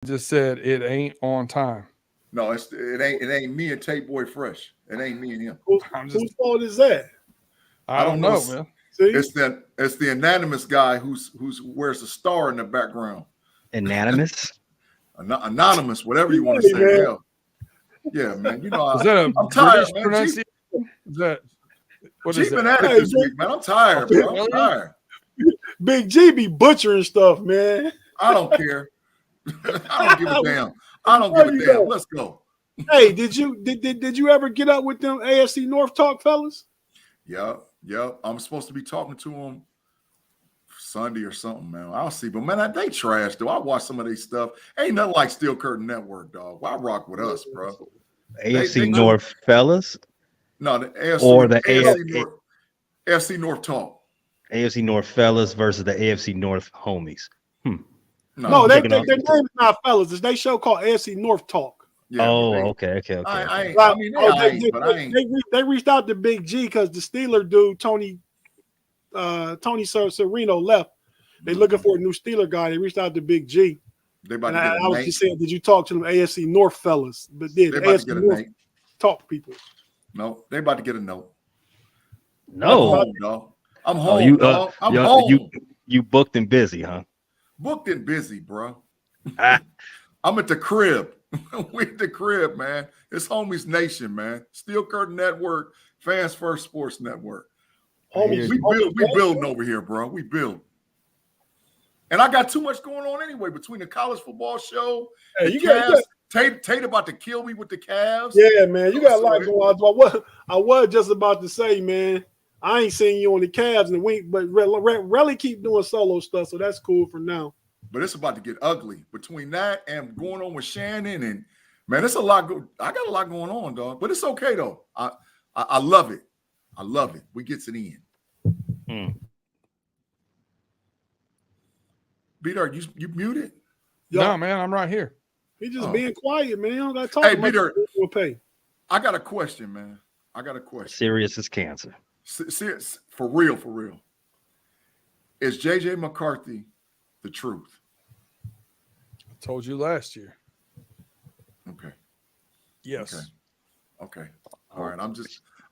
just said it ain't on time. No, it ain't me and Tate Boy Fresh. It ain't me and him. I'm just, Whose fault is that? I don't know, man. See? It's the anonymous guy who's wears a star in the background. Anonymous? Anonymous, whatever you want to say. Man. Hell. Yeah, man. You know, Is that a I'm tired, British man. pronunciation? Is that what is Cheap been that? at it this week, man. I'm tired, bro. I'm tired. Big G be butchering stuff, man. I don't care. I don't give a damn. I don't give a damn. Let's go. Hey, did you ever get up with them AFC North talk, fellas? Yep. I'm supposed to be talking to them Sunday or something, man. I'll see. But man, they trash, though. I watch some of their stuff. Ain't nothing like Steel Curtain Network, dog. Why rock with us, bro? AFC North fellas? No, the AFC Or the AFC North talk. AFC North fellas versus the AFC North homies. No, their name is not fellas. It's their show called AFC North Talk. Yeah, okay. They reached out to Big G because the Steeler dude, Tony Sereno left. They looking for a new Steeler guy. They reached out to Big G. They about to get I was just saying, did you talk to them AFC North fellas? But did AFC North talk people? No, they about to get a note. No, I'm home, dog. I'm home. You booked and busy, huh? Booked and busy, bro. I'm at the crib. We at the crib, man. It's Homies Nation, man. Steel Curtain Network, Fans First Sports Network. We building over here, bro. We build. And I got too much going on anyway between the college football show, the Cavs. Tate about to kill me with the Cavs. Yeah, man. You got a lot going on. I was just about to say, man, I ain't seen you on the Cavs in a week, but really keep doing solo stuff, so that's cool for now. But it's about to get ugly between that and going on with Shannon, and man, it's a lot. I got a lot going on, dog. But it's okay though. I love it. I love it. We gets it in. B-Dart, you muted? No, man, I'm right here. He just being quiet, man. You don't got to talk. Hey, B-Dart, I got a question, man. Serious as cancer. Serious, for real. Is JJ McCarthy the truth? I told you last year. Okay. Yes. Okay. All right.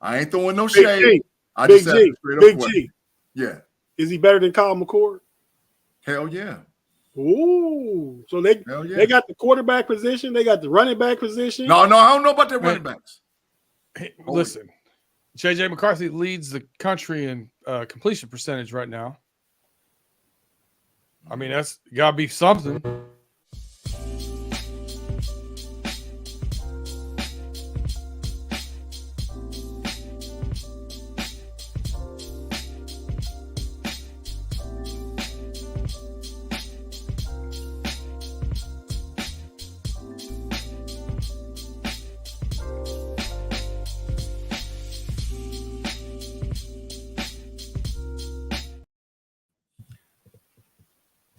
I ain't throwing no shade. I just said Big G. Yeah. Is he better than Kyle McCord? Hell yeah. Ooh. So they got the quarterback position. They got the running back position. No, I don't know about their running backs. Hey, listen, JJ McCarthy leads the country in completion percentage right now. I mean, that's got to be something.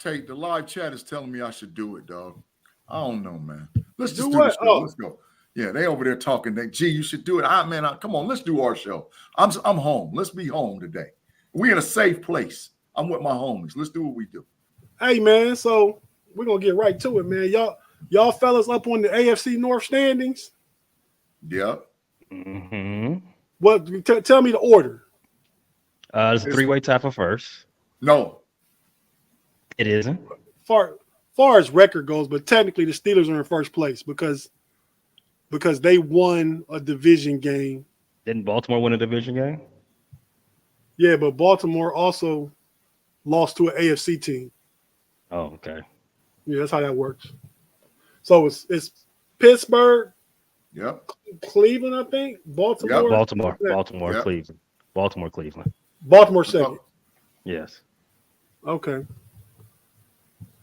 Tate, the live chat is telling me I should do it, dog. I don't know, man. Let's just do do what? this show. Let's go. Yeah, they over there talking. You should do it. Come on, let's do our show. I'm home. Let's be home today. We in a safe place. I'm with my homies. Let's do what we do. Hey, man. So we're gonna get right to it, man. Y'all fellas up on the AFC North standings. Yep. Mm-hmm. What? Tell me the order. It's a three-way tie for first. No. It isn't. Far as record goes, but technically the Steelers are in first place because they won a division game. Didn't Baltimore win a division game? Yeah, but Baltimore also lost to an AFC team. Oh, okay. Yeah, that's how that works. So it's Pittsburgh. Yep. Cleveland, I think. Baltimore. Yep. Baltimore, Yep. Cleveland. Cleveland. Baltimore second. Yes. Okay.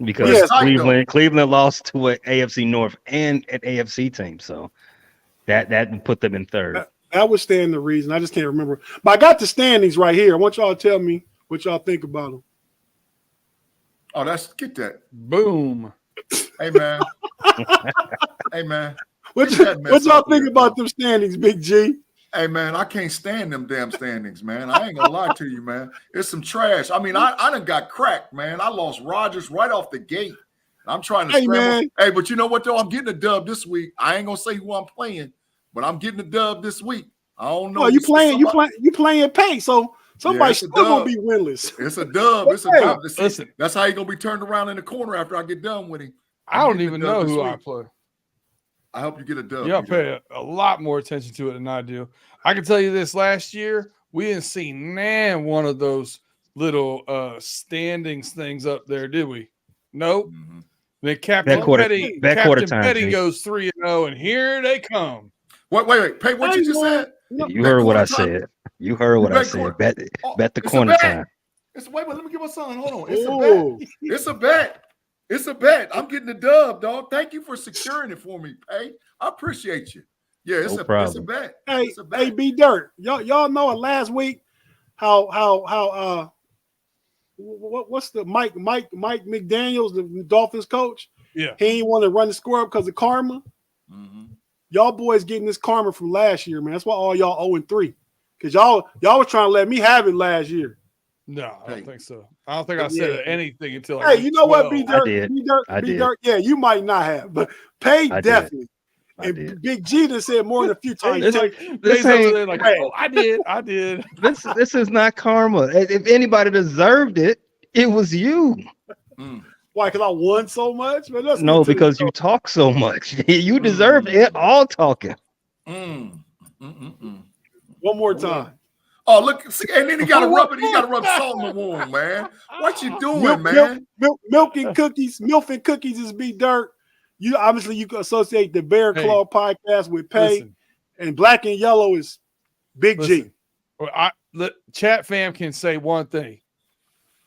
Because Cleveland lost to an AFC North and an AFC team, so that put them in third. That would stand the reason. I just can't remember. But I got the standings right here. I want y'all to tell me what y'all think about them. Oh, get that. Boom. Hey, man. Hey, man. What y'all think about them standings, Big G? Hey, man, I can't stand them damn standings, man. I ain't gonna lie to you, man. It's some trash. I mean, I done got cracked, man. I lost Rodgers right off the gate. I'm trying to Hey, scramble. man. Hey, but you know what, though? I'm getting a dub this week. I ain't going to say who I'm playing, but I'm getting a dub this week. I don't know. No, you playing pace, so somebody's it's a still gonna dub. be winless. It's a dub. It's a Hey, dub. listen. That's how you're going to be turned around in the corner after I get done with him. I don't even know who I play. I hope you get a dub. Y'all pay a lot more attention to it than I do. I can tell you this: last year we didn't see one of those little standings things up there, did we? Nope. Mm-hmm. Then Captain Petty goes 3-0, and here they come. Wait. Pay what you just said. You heard what I said. You heard what I said. Bet the corner time. Wait, let me get my son. Hold on. It's a bet. It's a bet. I'm getting the dub, dog. Thank you for securing it for me, Pay. I appreciate you. Yeah, it's a bet. Hey, B Dirt. Y'all know last week how what's the Mike McDaniels, the Dolphins coach? Yeah. He ain't want to run the score up because of karma. Mm-hmm. Y'all boys getting this karma from last year, man. That's why all y'all 0-3. Because y'all was trying to let me have it last year. No, I don't think so. I don't think I said anything until Hey, you know 12. what, B Dirt? B Dirt, yeah, you might not have, but Pay definitely. And Big G done said more than a few times. This ain't like, oh, I did. This is not karma. If anybody deserved it, it was you. Why? Because I won so much? But no, because you talk so much. You deserved it. All talking. One more time. Oh, look, and then he got to rub it. He got to rub salt in the wound, man. What you doing, man? Milk and cookies. Milk and cookies is B Dirt. You can associate the Bear Claw podcast with Pay, and Black and Yellow is Big G. Chat fam can say one thing.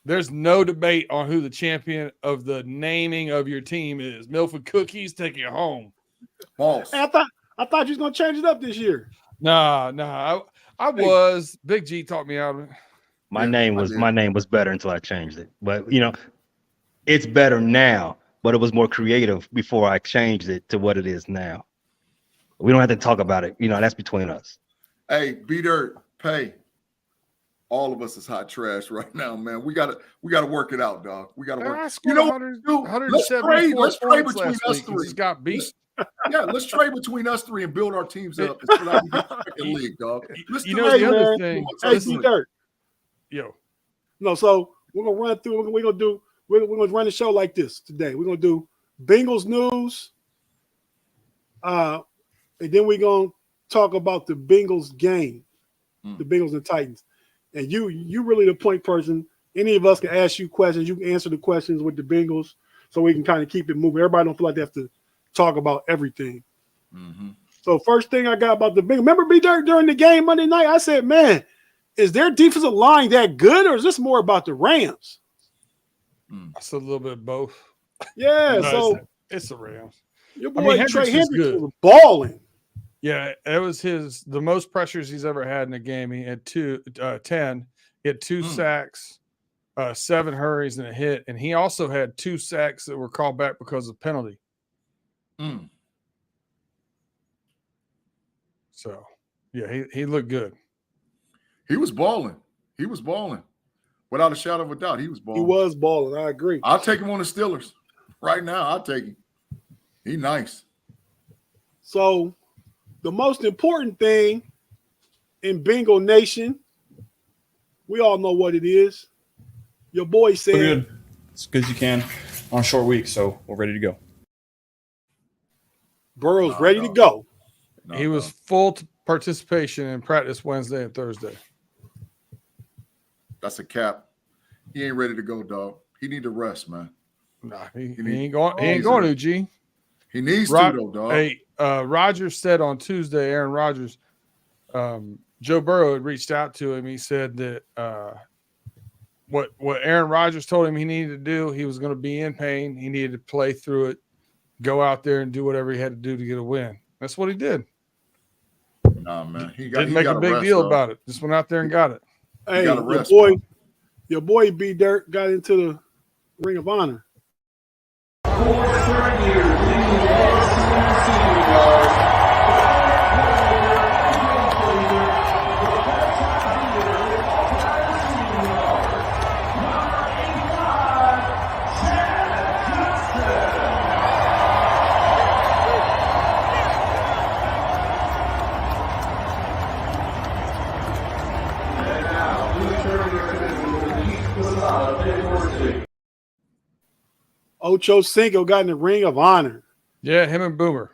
There's no debate on who the champion of the naming of your team is. Milford Cookies, take it home. False. Hey, I thought you was gonna change it up this year. Nah. I was. Big G talked me out of it. My name was better until I changed it. But it's better now. But it was more creative before I changed it to what it is now. We don't have to talk about it. That's between us. Hey, B Dirt, Pay. All of us is hot trash right now, man. We gotta work it out, dog. We gotta work. You know what? Let's trade between us three. Just got beat. Yeah, let's trade between us three and build our teams up instead of the league, dog. The other thing. Hey, B Dirt. Yo. No, so we're gonna run through. We're gonna run the show like this today. We're gonna do Bengals news, and then we're gonna talk about the Bengals game, the Bengals and Titans. And you really the point person. Any of us can ask you questions. You can answer the questions with the Bengals, so we can kind of keep it moving. Everybody don't feel like they have to talk about everything. Mm-hmm. So first thing I got about the Bengals. Remember B Dirt during the game Monday night? I said, man, is their defensive line that good, or is this more about the Rams? It's a little bit of both. Yeah, so it's the Rams. Your boy Trey Hendricks was balling. Yeah, it was the most pressures he's ever had in a game. He had 10. He had 2 sacks, 7 hurries, and a hit. And he also had 2 sacks that were called back because of penalty. So, yeah, he looked good. He was balling. Without a shadow of a doubt, he was balling. He was balling. I agree. I'll take him on the Steelers. Right now, I'll take him. He nice. So, the most important thing in Bengal Nation, we all know what it is. Your boy said. We're good. As good as you can on a short week, so we're ready to go. Burrow's ready to go. He was full participation in practice Wednesday and Thursday. That's a cap. He ain't ready to go, dog. He need to rest, man. Nah, he ain't going. He ain't going to G. He needs to, though, dog. Hey, Rodgers said on Tuesday, Aaron Rodgers, Joe Burrow had reached out to him. He said that what Aaron Rodgers told him he needed to do, he was going to be in pain. He needed to play through it, go out there and do whatever he had to do to get a win. That's what he did. Nah, man. He didn't make a big deal about it. Just went out there and got it. Hey, your boy B Dirt got into the Ring of Honor. Ocho Cinco got in the Ring of Honor. Yeah, him and Boomer.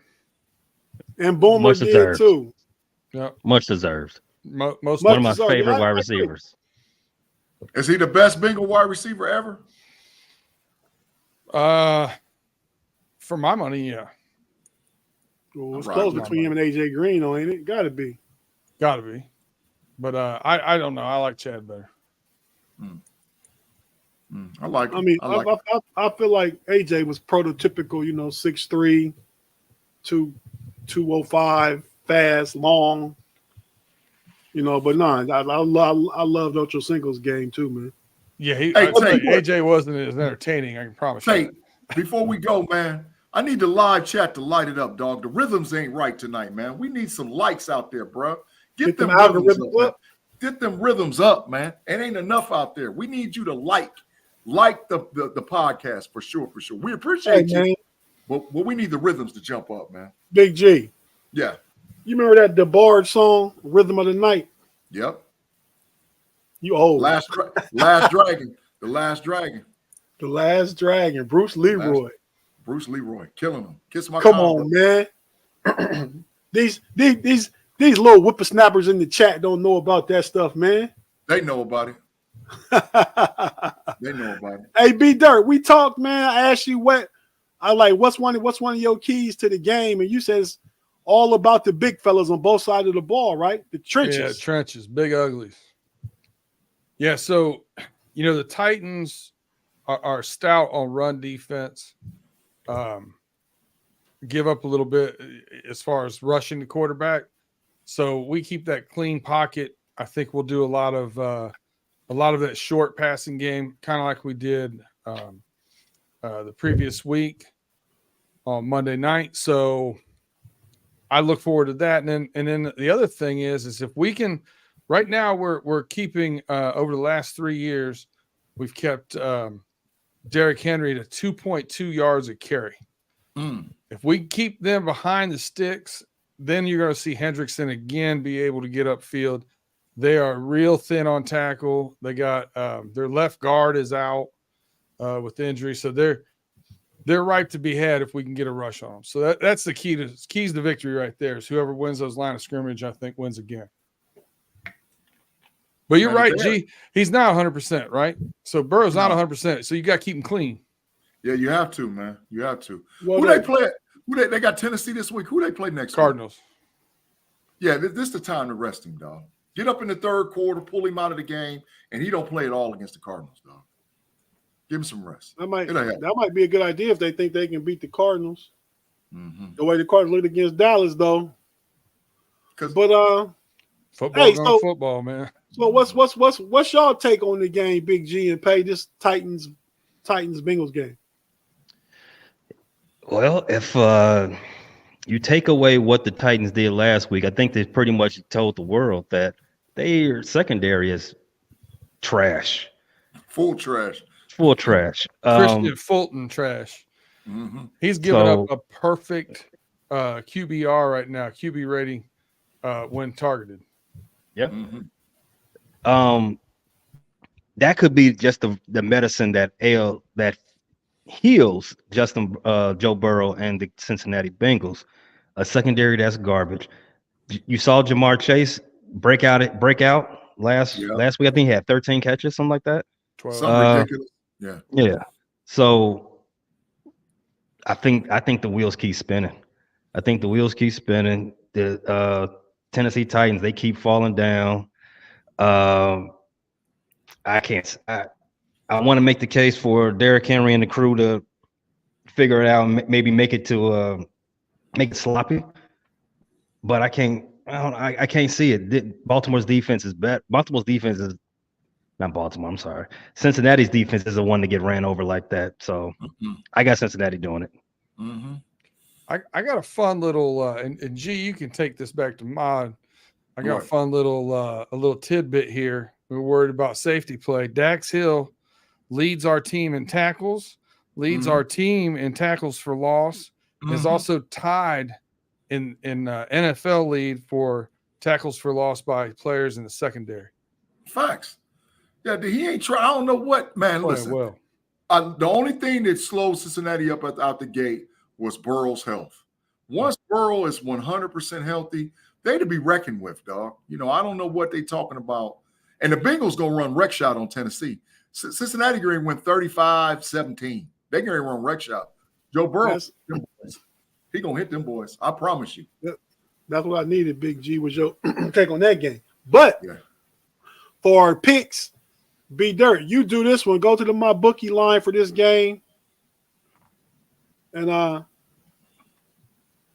And Boomer Much did deserved. too. Yeah, Much deserved. most One of my deserved. favorite I wide agree. receivers. Is he the best Bengal wide receiver ever? For my money, yeah, Well, it's Right, close right, between him and AJ Green, though, ain't it? Gotta be. gotta be. But I don't know. I like Chad better. I like him. I mean, I like I feel like AJ was prototypical, 6'3", 205, fast, long. But I loved Ocho Cinco's game too, man. Yeah, Hey, AJ wasn't as entertaining. I can promise you. Tate, before we go, man, I need the live chat to light it up, dog. The rhythms ain't right tonight, man. We need some likes out there, bro. Get them rhythms up, man. Get them rhythms up, man. It ain't enough out there. We need you to like the podcast for sure. We appreciate you, man. but we need the rhythms to jump up, man. Big G. Yeah. You remember that DeBarge song, Rhythm of the Night? Yep. You old. Last Dragon. The Last Dragon. The Last Dragon. Bruce Leroy. Bruce Leroy killing him. Kiss my Come car, on, man. These little whippersnappers in the chat don't know about that stuff, man. They know about it. They know about it. Hey, B Dirt, we talked, man. I asked you what's one of your keys to the game, and you said it's all about the big fellas on both sides of the ball, right? The trenches. Yeah, trenches, big uglies. Yeah, so the Titans are stout on run defense. Give up a little bit as far as rushing the quarterback. So we keep that clean pocket. I think we'll do a lot of that short passing game, kind of like we did the previous week on Monday night. So I look forward to that. And then the other thing is if we can, right now we're keeping over the last 3 years, we've kept Derrick Henry to 2.2 yards a carry. If we keep them behind the sticks, then you're going to see Hendrickson again be able to get upfield. They are real thin on tackle. They got their left guard is out with injury, so they're ripe to be had if we can get a rush on them. So that's the keys to victory right there. Is whoever wins those line of scrimmage, I think, wins again. But you're right, G. He's not 100%, right? So Burrow's not 100%. So you got to keep him clean. Yeah, you have to, man. You have to. Well, who they play? They got Tennessee this week. Who they play next Cardinals. week? Yeah, this is the time to rest him, dog. Get up in the third quarter, pull him out of the game, and he don't play at all against the Cardinals, dog. Give him some rest. That might be a good idea if they think they can beat the Cardinals. The way the Cardinals looked against Dallas, though. Football, Football, man. So what's y'all take on the game, Big G, and pay this Titans Bengals game? Well, if you take away what the Titans did last week, I think they pretty much told the world that their secondary is trash. Full trash. Christian Fulton trash. He's giving up a perfect QBR right now, QB rating when targeted. Yep. That could be just the medicine that heals Joe Burrow and the Cincinnati Bengals. A secondary that's garbage. You saw Jamar Chase break out last week. I think he had 13 catches, something like that. 12. Something ridiculous. Yeah. So I think the wheels keep spinning. The Tennessee Titans, they keep falling down. I want to make the case for Derrick Henry and the crew to figure it out and maybe make it sloppy. But I can't see it. Baltimore's defense is bad. Cincinnati's defense is the one to get ran over like that. So I got Cincinnati doing it. I got a fun little and G, you can take this back to mod. I got a fun little tidbit here. We're worried about safety play. Dax Hill leads our team in tackles, our team in tackles for loss, is also tied in NFL lead for tackles for loss by players in the secondary. Facts. Yeah, he ain't try. I don't know what, man. Listen, The only thing that slowed Cincinnati up out the gate was Burrow's health. Once Burrow is 100% healthy, they to be reckoned with, dog. You know, I don't know what they talking about. And the Bengals going to run wreck shot on Tennessee. Cincinnati going to win 35-17. They're going to run wreck shot. Joe Burrow, he going to hit them boys. I promise you. That's what I needed, Big G, was your take on that game. But for our picks, B Dirt, you do this one. Go to the my bookie line for this game. And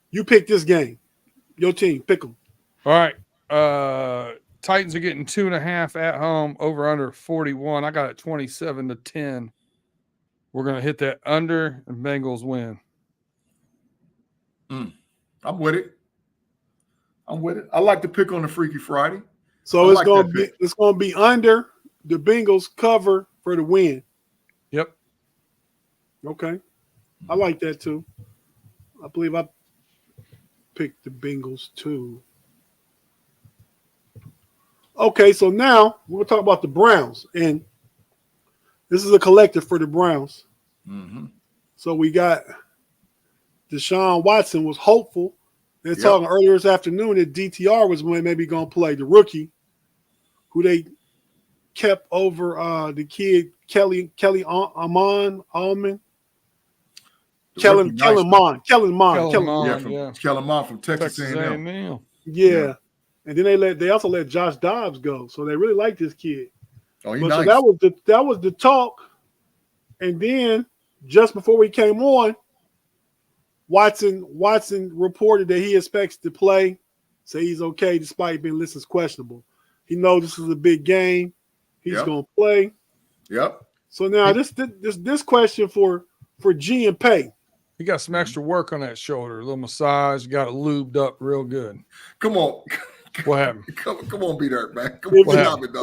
you pick this game. Your team, pick them. All right. Titans are getting 2.5 at home, over under 41. I got it 27-10. We're going to hit that under, and Bengals win. I'm with it. I like to pick on the Freaky Friday. So it's going to be under. The Bengals cover for the win. Yep. Okay. I like that too. I believe I picked the Bengals too. Okay, so now we're going to talk about the Browns. And this is a collective for the Browns. Mm-hmm. So we got Deshaun Watson was hopeful. They're talking earlier this afternoon that DTR was maybe going to play the rookie who they kept over the kid Kellen Mond. Kellen Mond from Texas A&M. Yeah. And then they also let Josh Dobbs go. So they really like this kid. Oh, he's nice. So that was the talk. And then just before we came on, Watson reported that he expects to play. Say he's okay despite being listed as questionable. He knows this is a big game. He's going to play. Yep. So now this question for G and Pay. He got some extra work on that shoulder, a little massage, got it lubed up real good. Come on. What happened? Come on, beat that, man. Come on, stop it,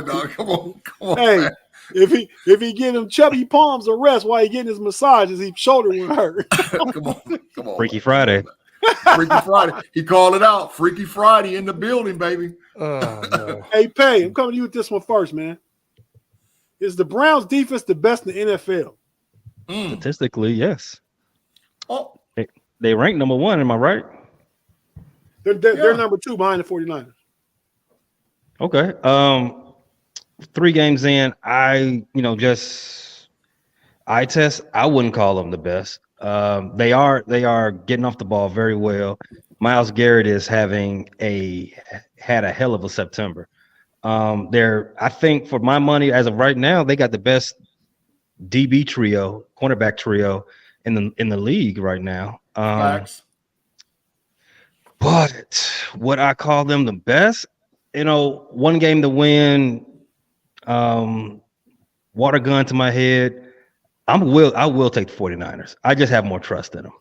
dog. Come on. Hey, man. if he get him chubby palms a rest while he getting his massages, his shoulder won't hurt. Come on. Freaky Friday. Freaky Friday. He called it out. Freaky Friday in the building, baby. Oh, no. Hey, Pay, I'm coming to you with this one first, man. Is the Browns defense the best in the NFL? Statistically, yes. Oh, they rank number 1. Am I right? They're number 2 behind the 49ers. Okay. 3 games in, I wouldn't call them the best. They are getting off the ball very well. Myles Garrett is had a hell of a September. I think for my money as of right now, they got the best DB trio, cornerback trio in the league right now. facts. But would I call them the best? One game to win, water gun to my head. I will take the 49ers. I just have more trust in them.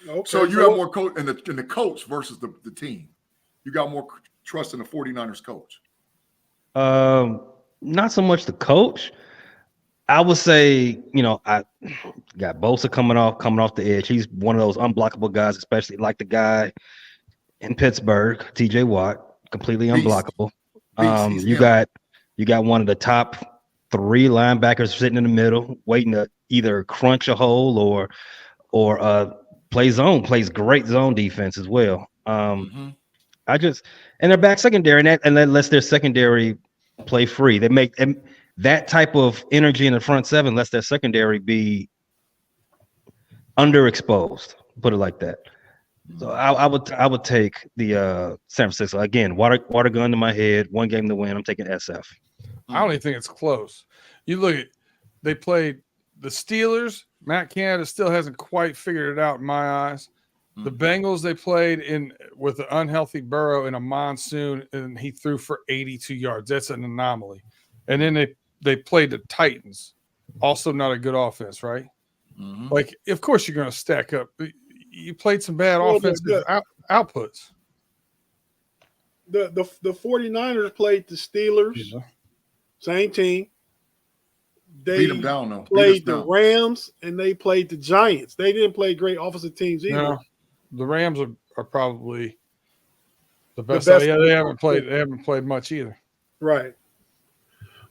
Okay, so you have more coach in the coach versus the team. You got more trust in the 49ers coach. Not so much the coach. I would say, I got Bosa coming off the edge. He's one of those unblockable guys, especially like the guy in Pittsburgh, TJ Watt, completely unblockable. You got one of the top 3 linebackers sitting in the middle, waiting to either crunch a hole or play zone. Plays great zone defense as well. And their back secondary, and that lets their secondary play free. They make that type of energy in the front 7 lets their secondary be underexposed. Put it like that. So I would take the San Francisco again. Water gun to my head. 1 game to win. I'm taking SF. I don't even think it's close. You look at they played the Steelers. Matt Canada still hasn't quite figured it out in my eyes. The Bengals, they played with an unhealthy Burrow in a monsoon, and he threw for 82 yards. That's an anomaly. And then they played the Titans, also not a good offense, right? Like, of course you're going to stack up. You played some bad offensive outputs. The 49ers played the Steelers, same team. They beat them down, though. Played the Rams, and they played the Giants. They didn't play great offensive teams either. No, the Rams are probably the best. They haven't played much either. Right.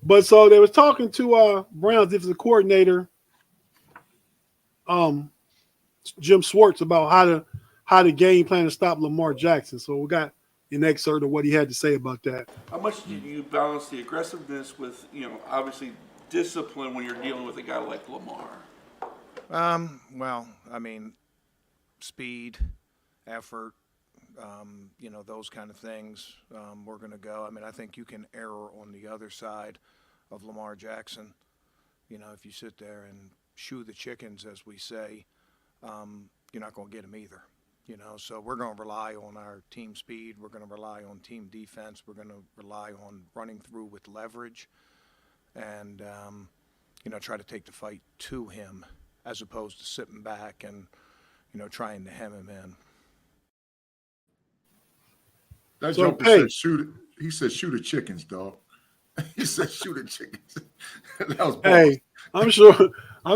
But so they was talking to Browns defensive coordinator, Jim Schwartz, about how to game plan to stop Lamar Jackson. So we got an excerpt of what he had to say about that. How much do you balance the aggressiveness with, obviously discipline when you're dealing with a guy like Lamar? Well, I mean, speed, effort, those kind of things. We're going to go. I mean, I think you can err on the other side of Lamar Jackson. If you sit there and shoo the chickens, as we say, you're not going to get him either. So we're going to rely on our team speed. We're going to rely on team defense. We're going to rely on running through with leverage and, try to take the fight to him as opposed to sitting back and, trying to hem him in. That joker said shoot it. He said shoot the chickens, dog. He said shoot the chickens. That was bold. Hey, I'm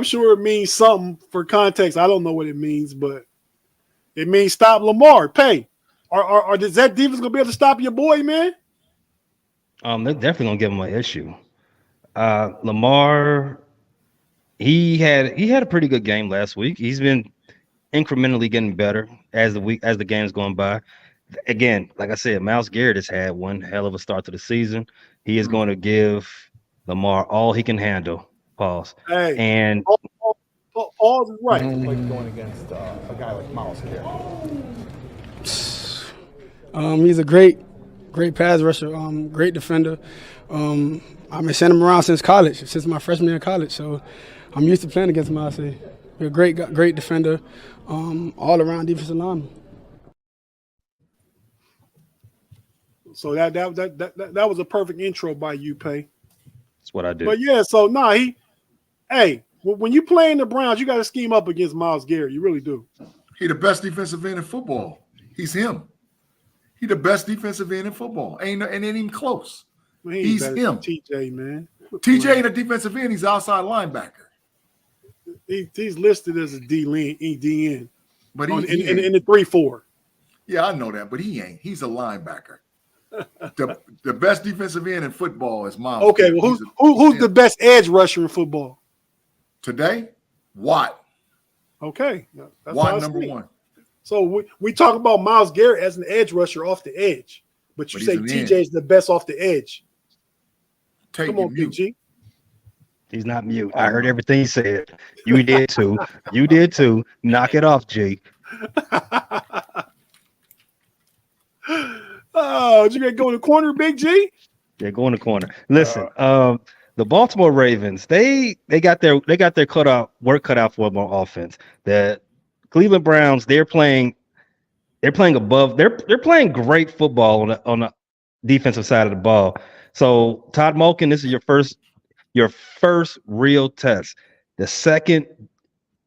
sure it means something for context. I don't know what it means, but it means stop Lamar. Pay. Or is that defense gonna be able to stop your boy, man? They're definitely gonna give him an issue. Lamar, he had a pretty good game last week. He's been incrementally getting better as the game's going by. Again, like I said, Myles Garrett has had one hell of a start to the season. He is going to give Lamar all he can handle. Pause. Hey, and all is right. Like going against a guy like Myles Garrett. He's a great pass rusher, great defender. I've been sending him around since college, since my freshman year of college. So I'm used to playing against Myles. He's a great defender, all around defensive lineman. So that was a perfect intro by you, Pay. That's what I do. But yeah, so when you play in the Browns, you got to scheme up against Myles Garrett. You really do. He the best defensive end in football. He's him. He the best defensive end in football. Ain't even close. Man, he's him. TJ, man. TJ ain't a defensive end. He's outside linebacker. He's listed as a DN, but in the 3-4. Yeah, I know that, but he ain't. He's a linebacker. The best defensive end in football is Myles. Okay, well, who's the best edge rusher in football today? Watt. Okay, that's Watt number one. So we talk about Myles Garrett as an edge rusher off the edge, but you say TJ is the best off the edge. Come on, Big G. He's not mute. I heard everything he said. You did too. You did too. Knock it off, G. Oh, you gonna go in the corner, Big G? Yeah, go in the corner. Listen, the Baltimore Ravens, they got their work cut out for more offense. The Cleveland Browns, they're playing above. They're playing great football on the defensive side of the ball. So Todd Monken, this is your first real test. The second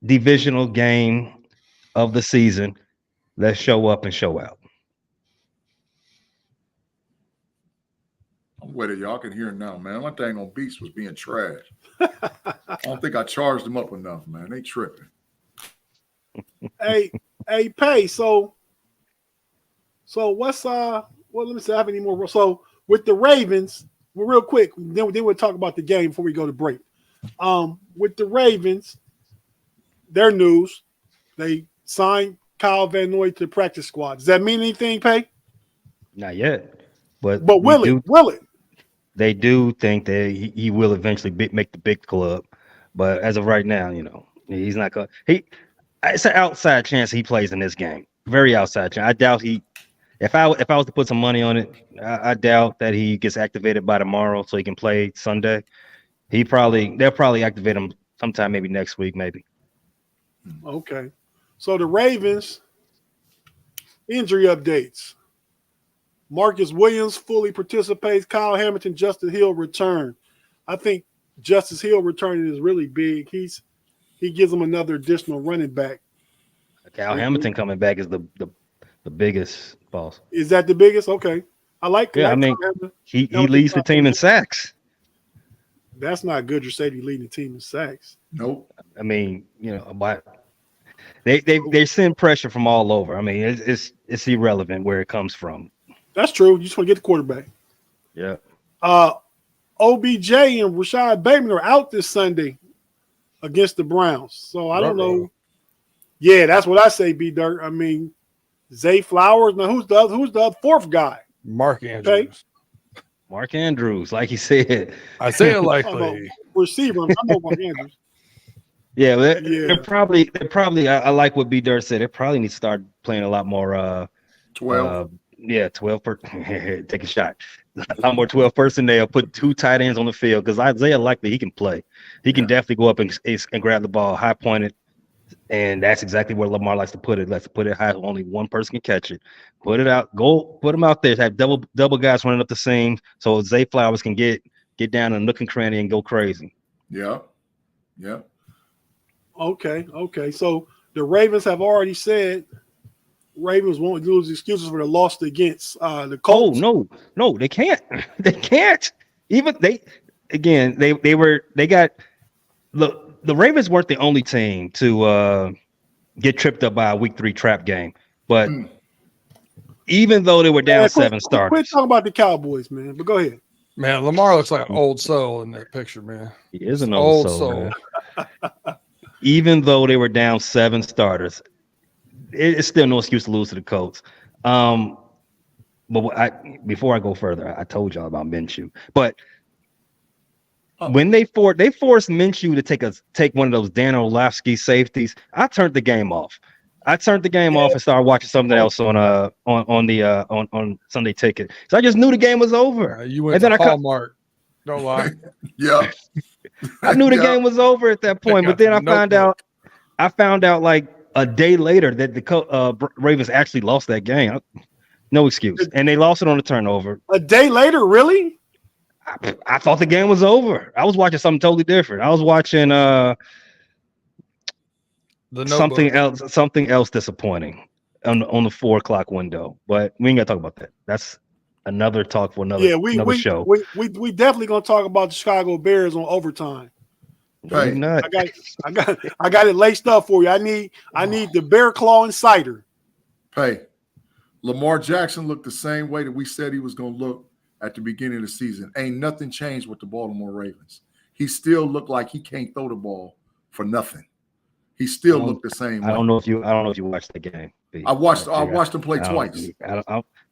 divisional game of the season. Let's show up and show out. I'm with it. Y'all can hear it now, man. My thing on Beast was being trash. I don't think I charged them up enough, man. They tripping. Hey, Pay. So what's well, let me see. I have any more. So with the Ravens, well, real quick, then we'll talk about the game before we go to break. With the Ravens, their news, they signed Kyle Van Noy to the practice squad. Does that mean anything, Pay? Not yet. But will it? They do think that he will eventually make the big club, but as of right now, he's not going. It's an outside chance he plays in this game. Very outside chance. I doubt he. If I was to put some money on it, I doubt that he gets activated by tomorrow, so he can play Sunday. They'll probably activate him sometime, maybe next week, maybe. Okay. So the Ravens injury updates. Marcus Williams fully participates. Kyle Hamilton, Justice Hill return. I think Justice Hill returning is really big. He gives them another additional running back. Kyle Hamilton coming back is the biggest, boss. Is that the biggest? Okay. I like. Yeah, I mean, he leads the team in sacks. That's not good. You're saying he leading the team in sacks. Nope. I mean, they send pressure from all over. I mean, it's irrelevant where it comes from. That's true. You just want to get the quarterback. Yeah. OBJ and Rashad Bateman are out this Sunday against the Browns. So I don't know. Yeah, that's what I say, B Dirt. I mean, Zay Flowers. Now who's the fourth guy? Mark Andrews. Mark Andrews, like he said. Isaiah Likely. Receiver. I know Mark Andrews. Yeah, they're probably. I like what B Dirt said. They probably need to start playing a lot more. 12. 12 per. Take a shot. A lot more 12 personnel. Put 2 tight ends on the field because Isaiah Likely he can play. He can definitely go up and grab the ball high pointed, and that's exactly where Lamar likes to put it. Let's put it high. Only one person can catch it. Put it out. Go. Put them out there. Have double guys running up the seam so Zay Flowers can get down in a nook and cranny and go crazy. Yeah. Okay. So the Ravens have already said Ravens won't use excuses for the loss against the Colts. Oh no, they can't. They can't. Even they got the Ravens weren't the only team to get tripped up by a week 3 trap game, but even though they were down 7 starters. Quit talking about the Cowboys, man. But go ahead. Man, Lamar looks like an old soul in that picture, man. He is an old soul. Even though they were down 7 starters, it's still no excuse to lose to the Colts. But before I go further, I told y'all about Minshew. But when they forced Minshew to take one of those Dan Orlovsky safeties, I turned the game off. I turned the game off and started watching something else on Sunday Ticket. So I just knew the game was over. You went to Hallmark. Don't lie. Yeah. I knew the game was over at that point, but then I found out like a day later that the Ravens actually lost that game. No excuse, and they lost it on a turnover. A day later, really? I thought the game was over. I was watching something totally different. I was watching something else disappointing on the 4 o'clock window. But we ain't gonna talk about that. That's another talk for another show. We definitely gonna talk about the Chicago Bears on overtime. Hey, I got it laced up for you. I need the Bear Claw and cider. Hey, Lamar Jackson looked the same way that we said he was gonna look at the beginning of the season. Ain't nothing changed with the Baltimore Ravens. He still looked like he can't throw the ball for nothing. He still looked the same way. I don't know if you watched the game. I watched him play twice.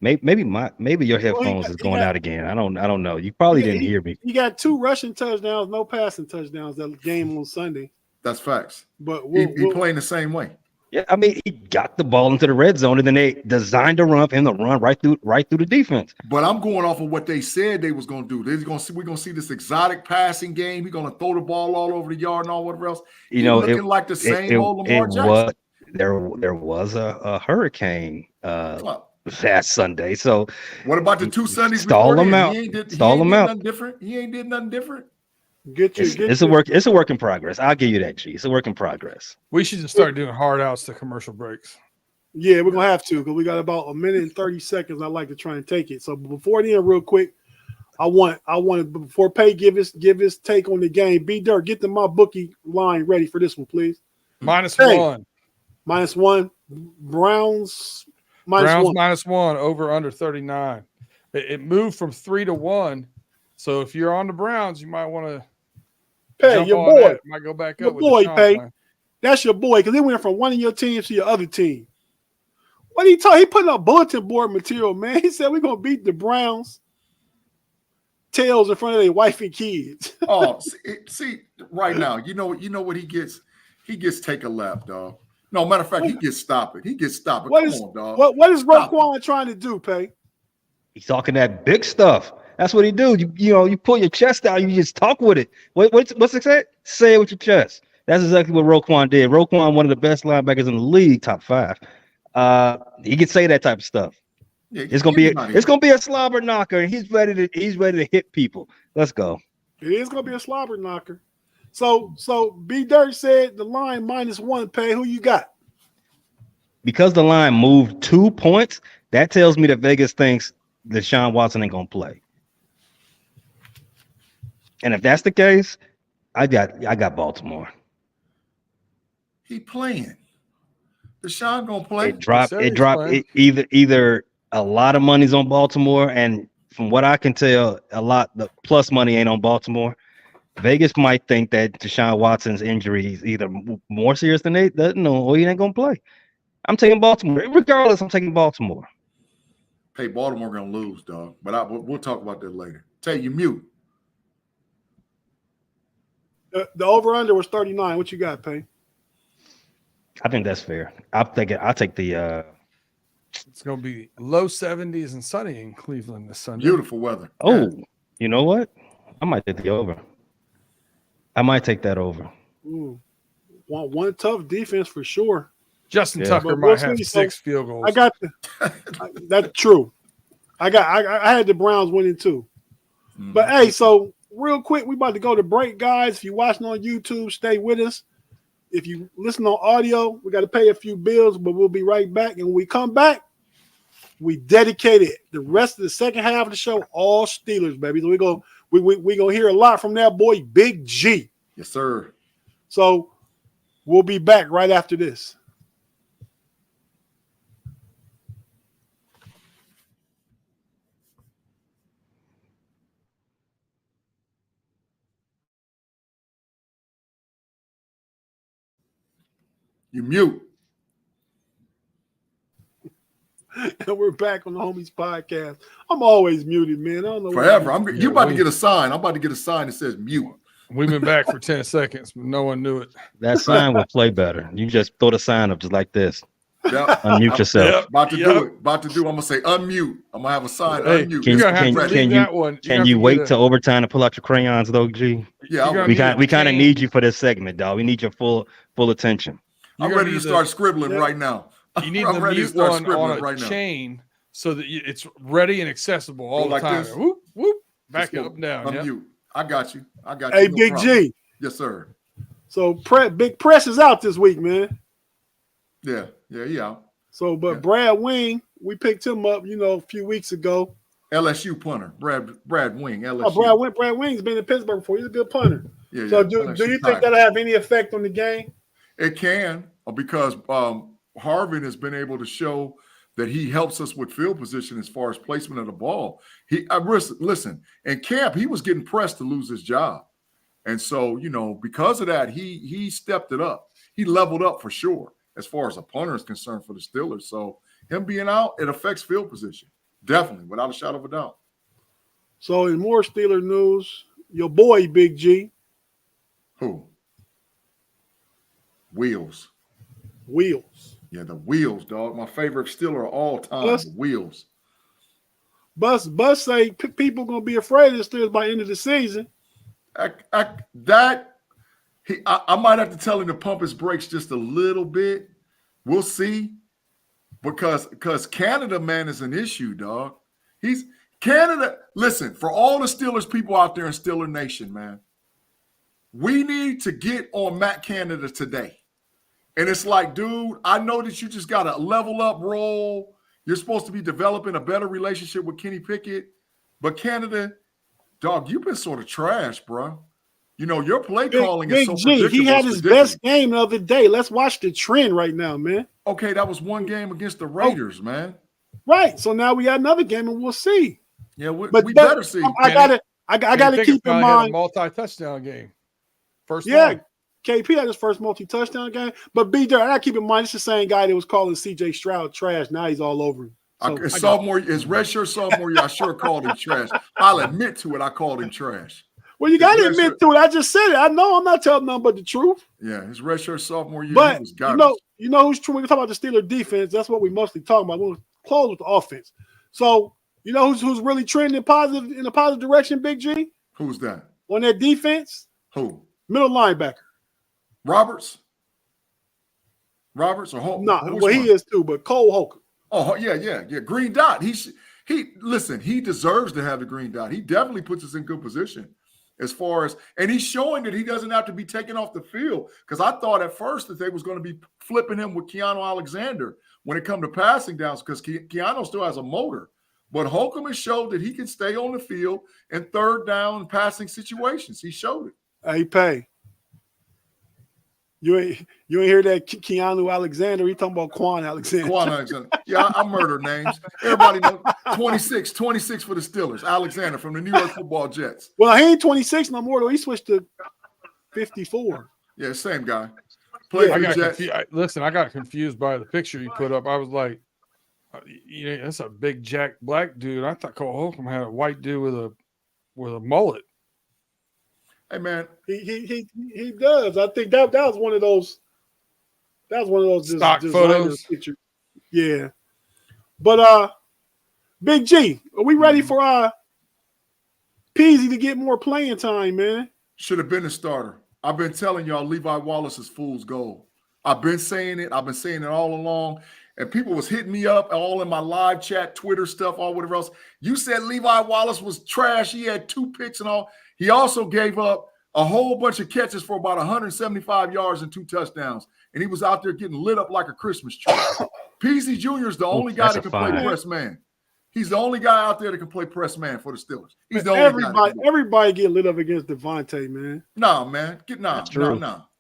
Maybe your headphones is going out again. I don't know. You probably didn't hear me. He got 2 rushing touchdowns, no passing touchdowns that game on Sunday. That's facts. But he playing the same way. Yeah, I mean, he got the ball into the red zone, and then they designed a run for him to run right through the defense. But I'm going off of what they said they was going to do. We're going to see this exotic passing game. He's going to throw the ball all over the yard and all whatever else. Looking like the same old Lamar Jackson. There was a hurricane last Sunday. So what about the 2 Sundays? Stall them out. Stall them out. He ain't did nothing different. It's a work in progress. I'll give you that, G. It's a work in progress. We should just start doing hard outs to commercial breaks. Yeah, we're gonna have to because we got about 1 minute and 30 seconds. I'd like to try and take it. So before the end, real quick, I want before Pay give his take on the game. B Dirt, get the my bookie line ready for this one, please. -1. -1. Browns -1 over under 39. It moved from 3 to 1. So if you're on the Browns, you might want to Pay your boy. That. Might go back up with boy, Pay. plan. That's your boy because he went from one of your teams to your other team. What he told? He putting up bulletin board material, man. He said we're gonna beat the Browns. Tails in front of their wife and kids. Oh, see, right now, you know what he gets? He gets take a lap, dog. No, matter of fact, he gets stop it. Come on, dog. What is Roquan trying to do, Pay? He's talking that big stuff. That's what he do. You pull your chest out. You just talk with it. What's it say? Say it with your chest. That's exactly what Roquan did. Roquan, one of the best linebackers in the league, top 5. He can say that type of stuff. Yeah, it's gonna be a slobber knocker, and he's ready to hit people. Let's go. It is gonna be a slobber knocker. So B Dirt said the line -1. Pay. Who you got? Because the line moved 2 points, that tells me that Vegas thinks that Deshaun Watson ain't gonna play. And if that's the case, I got Baltimore. He playing. Deshaun gonna play. It dropped. Either a lot of money's on Baltimore, and from what I can tell, the plus money ain't on Baltimore. Vegas might think that Deshaun Watson's injury is either more serious than they know, or he ain't gonna play. I'm taking Baltimore. Regardless, I'm taking Baltimore. Hey, Baltimore gonna lose, dog. But we'll talk about that later. Tate, you mute. The over-under was 39. What you got, Pay? I think that's fair. I'll take the. It's going to be low 70s and sunny in Cleveland this Sunday. Beautiful weather. Oh, you know what? I might take the over. I might take that over. One tough defense for sure. Justin Tucker might have 6 field goals. I got that's true. I had the Browns winning too. But hey, so real quick, we about to go to break, guys. If you're watching on YouTube, stay with us. If you listen on audio, we got to pay a few bills, but we'll be right back. And when we come back, we dedicated the rest of the second half of the show all Steelers, baby. So we gonna hear a lot from that boy Big G. Yes, sir. So we'll be back right after this. You mute. And we're back on the Homies Podcast. I'm always muted, man. I don't know. Forever. You about to get a sign. I'm about to get a sign that says mute. We've been back for 10 seconds, but no one knew it. That sign will play better. You just throw the sign up just like this. Yep. Unmute yourself. About to do it. I'm gonna say unmute. I'm gonna have a sign. Unmute. Can you wait till overtime to pull out your crayons, though, G? Yeah. We kind of need you for this segment, dog. We need your full attention. I'm ready to start scribbling right now. You need the mute one on a chain so that it's ready and accessible all the time. Whoop, whoop, back up and down. Unmute. I got you. Hey, Big G. Yes, sir. So Big Press is out this week, man. Yeah. So, but Brad Wing, we picked him up, a few weeks ago. LSU punter, Brad Wing. LSU. Oh, Brad Wing's been in Pittsburgh before. He's a good punter. Yeah. So, do you think that'll have any effect on the game? It can, because Harvin has been able to show that he helps us with field position as far as placement of the ball. Listen, in camp, he was getting pressed to lose his job. And so, because of that, he stepped it up. He leveled up for sure as far as a punter is concerned for the Steelers. So him being out, it affects field position. Definitely, without a shadow of a doubt. So in more Steeler news, your boy, Big G. Who? Wheels. Yeah, the Wheels, dog. My favorite Steeler of all time, the Wheels. Bus say people going to be afraid of the Steelers by the end of the season. I might have to tell him to pump his brakes just a little bit. We'll see. Because Canada, man, is an issue, dog. Canada. Listen, for all the Steelers people out there in Steeler Nation, man, we need to get on Matt Canada today. And it's like, dude, I know that you just got a level up role. You're supposed to be developing a better relationship with Kenny Pickett. But Canada, dog, you've been sort of trash, bro. Your play calling is so predictable. He had his best game the other day. Let's watch the trend right now, man. Okay, that was one game against the Raiders, man. Right. So now we got another game, and we'll see. Yeah, we better see. I gotta keep in mind multi-touchdown game. First one. KP had his first multi-touchdown game. But I gotta keep in mind, it's the same guy that was calling CJ Stroud trash. Now he's all over him. So his redshirt sophomore year, I sure called him trash. I'll admit to it, I called him trash. Well, you got to admit to it. I just said it. I know I'm not telling nothing but the truth. Yeah, his redshirt sophomore year, but he was garbage. You know who's true? When we talk about the Steelers defense, that's what we mostly talk about. We'll close with the offense. So, who's really trending in a positive direction, Big G? Who's that? On that defense? Who? Middle linebacker. Roberts or Holcomb? No, well, he is too, but Cole Holcomb. Oh, yeah. Green dot. He deserves to have the green dot. He definitely puts us in good position. As far as, and he's showing that he doesn't have to be taken off the field. Because I thought at first that they was going to be flipping him with Keanu Alexander when it come to passing downs, because Keanu still has a motor. But Holcomb has showed that he can stay on the field in third down passing situations. He showed it. Hey, Pay. You ain't hear that Keanu Alexander? He talking about Quan Alexander. Quan Alexander. Yeah, I murder names. Everybody knows 26 for the Steelers. Alexander from the New York Football Jets. Well, he ain't 26 no more though. He switched to 54. Yeah, same guy. Played for the Jets. Listen, I got confused by the picture you put up. I was like, that's a big Jack Black dude. I thought Cole Holcomb had a white dude with a mullet. Hey man, he does. I think that was one of those. That was one of those stock photos. Pictures. Yeah, but Big G, are we ready for Peasy to get more playing time, man? Should have been a starter. I've been telling y'all Levi Wallace is fool's gold. I've been saying it. I've been saying it all along. And people was hitting me up all in my live chat, Twitter stuff, all whatever else. You said Levi Wallace was trash. He had 2 picks and all. He also gave up a whole bunch of catches for about 175 yards and 2 touchdowns. And he was out there getting lit up like a Christmas tree. Peasy Jr. is the only guy that can play press man. He's the only guy out there that can play press man for the Steelers. He's the only guy. Everybody get lit up against Devontae, man. No, man.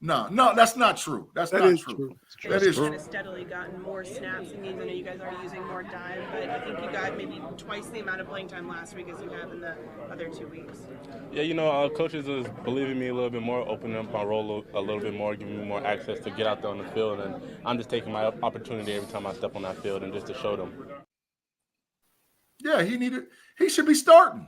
No, that's not true. That's not true. That is true. Steadily gotten more snaps and games. I know you guys are using more dime, but I think you got maybe twice the amount of playing time last week as you have in the other 2 weeks. Yeah, coaches is believing me a little bit more, opening up my role a little bit more, giving me more access to get out there on the field, and I'm just taking my opportunity every time I step on that field and just to show them. Yeah, he should be starting.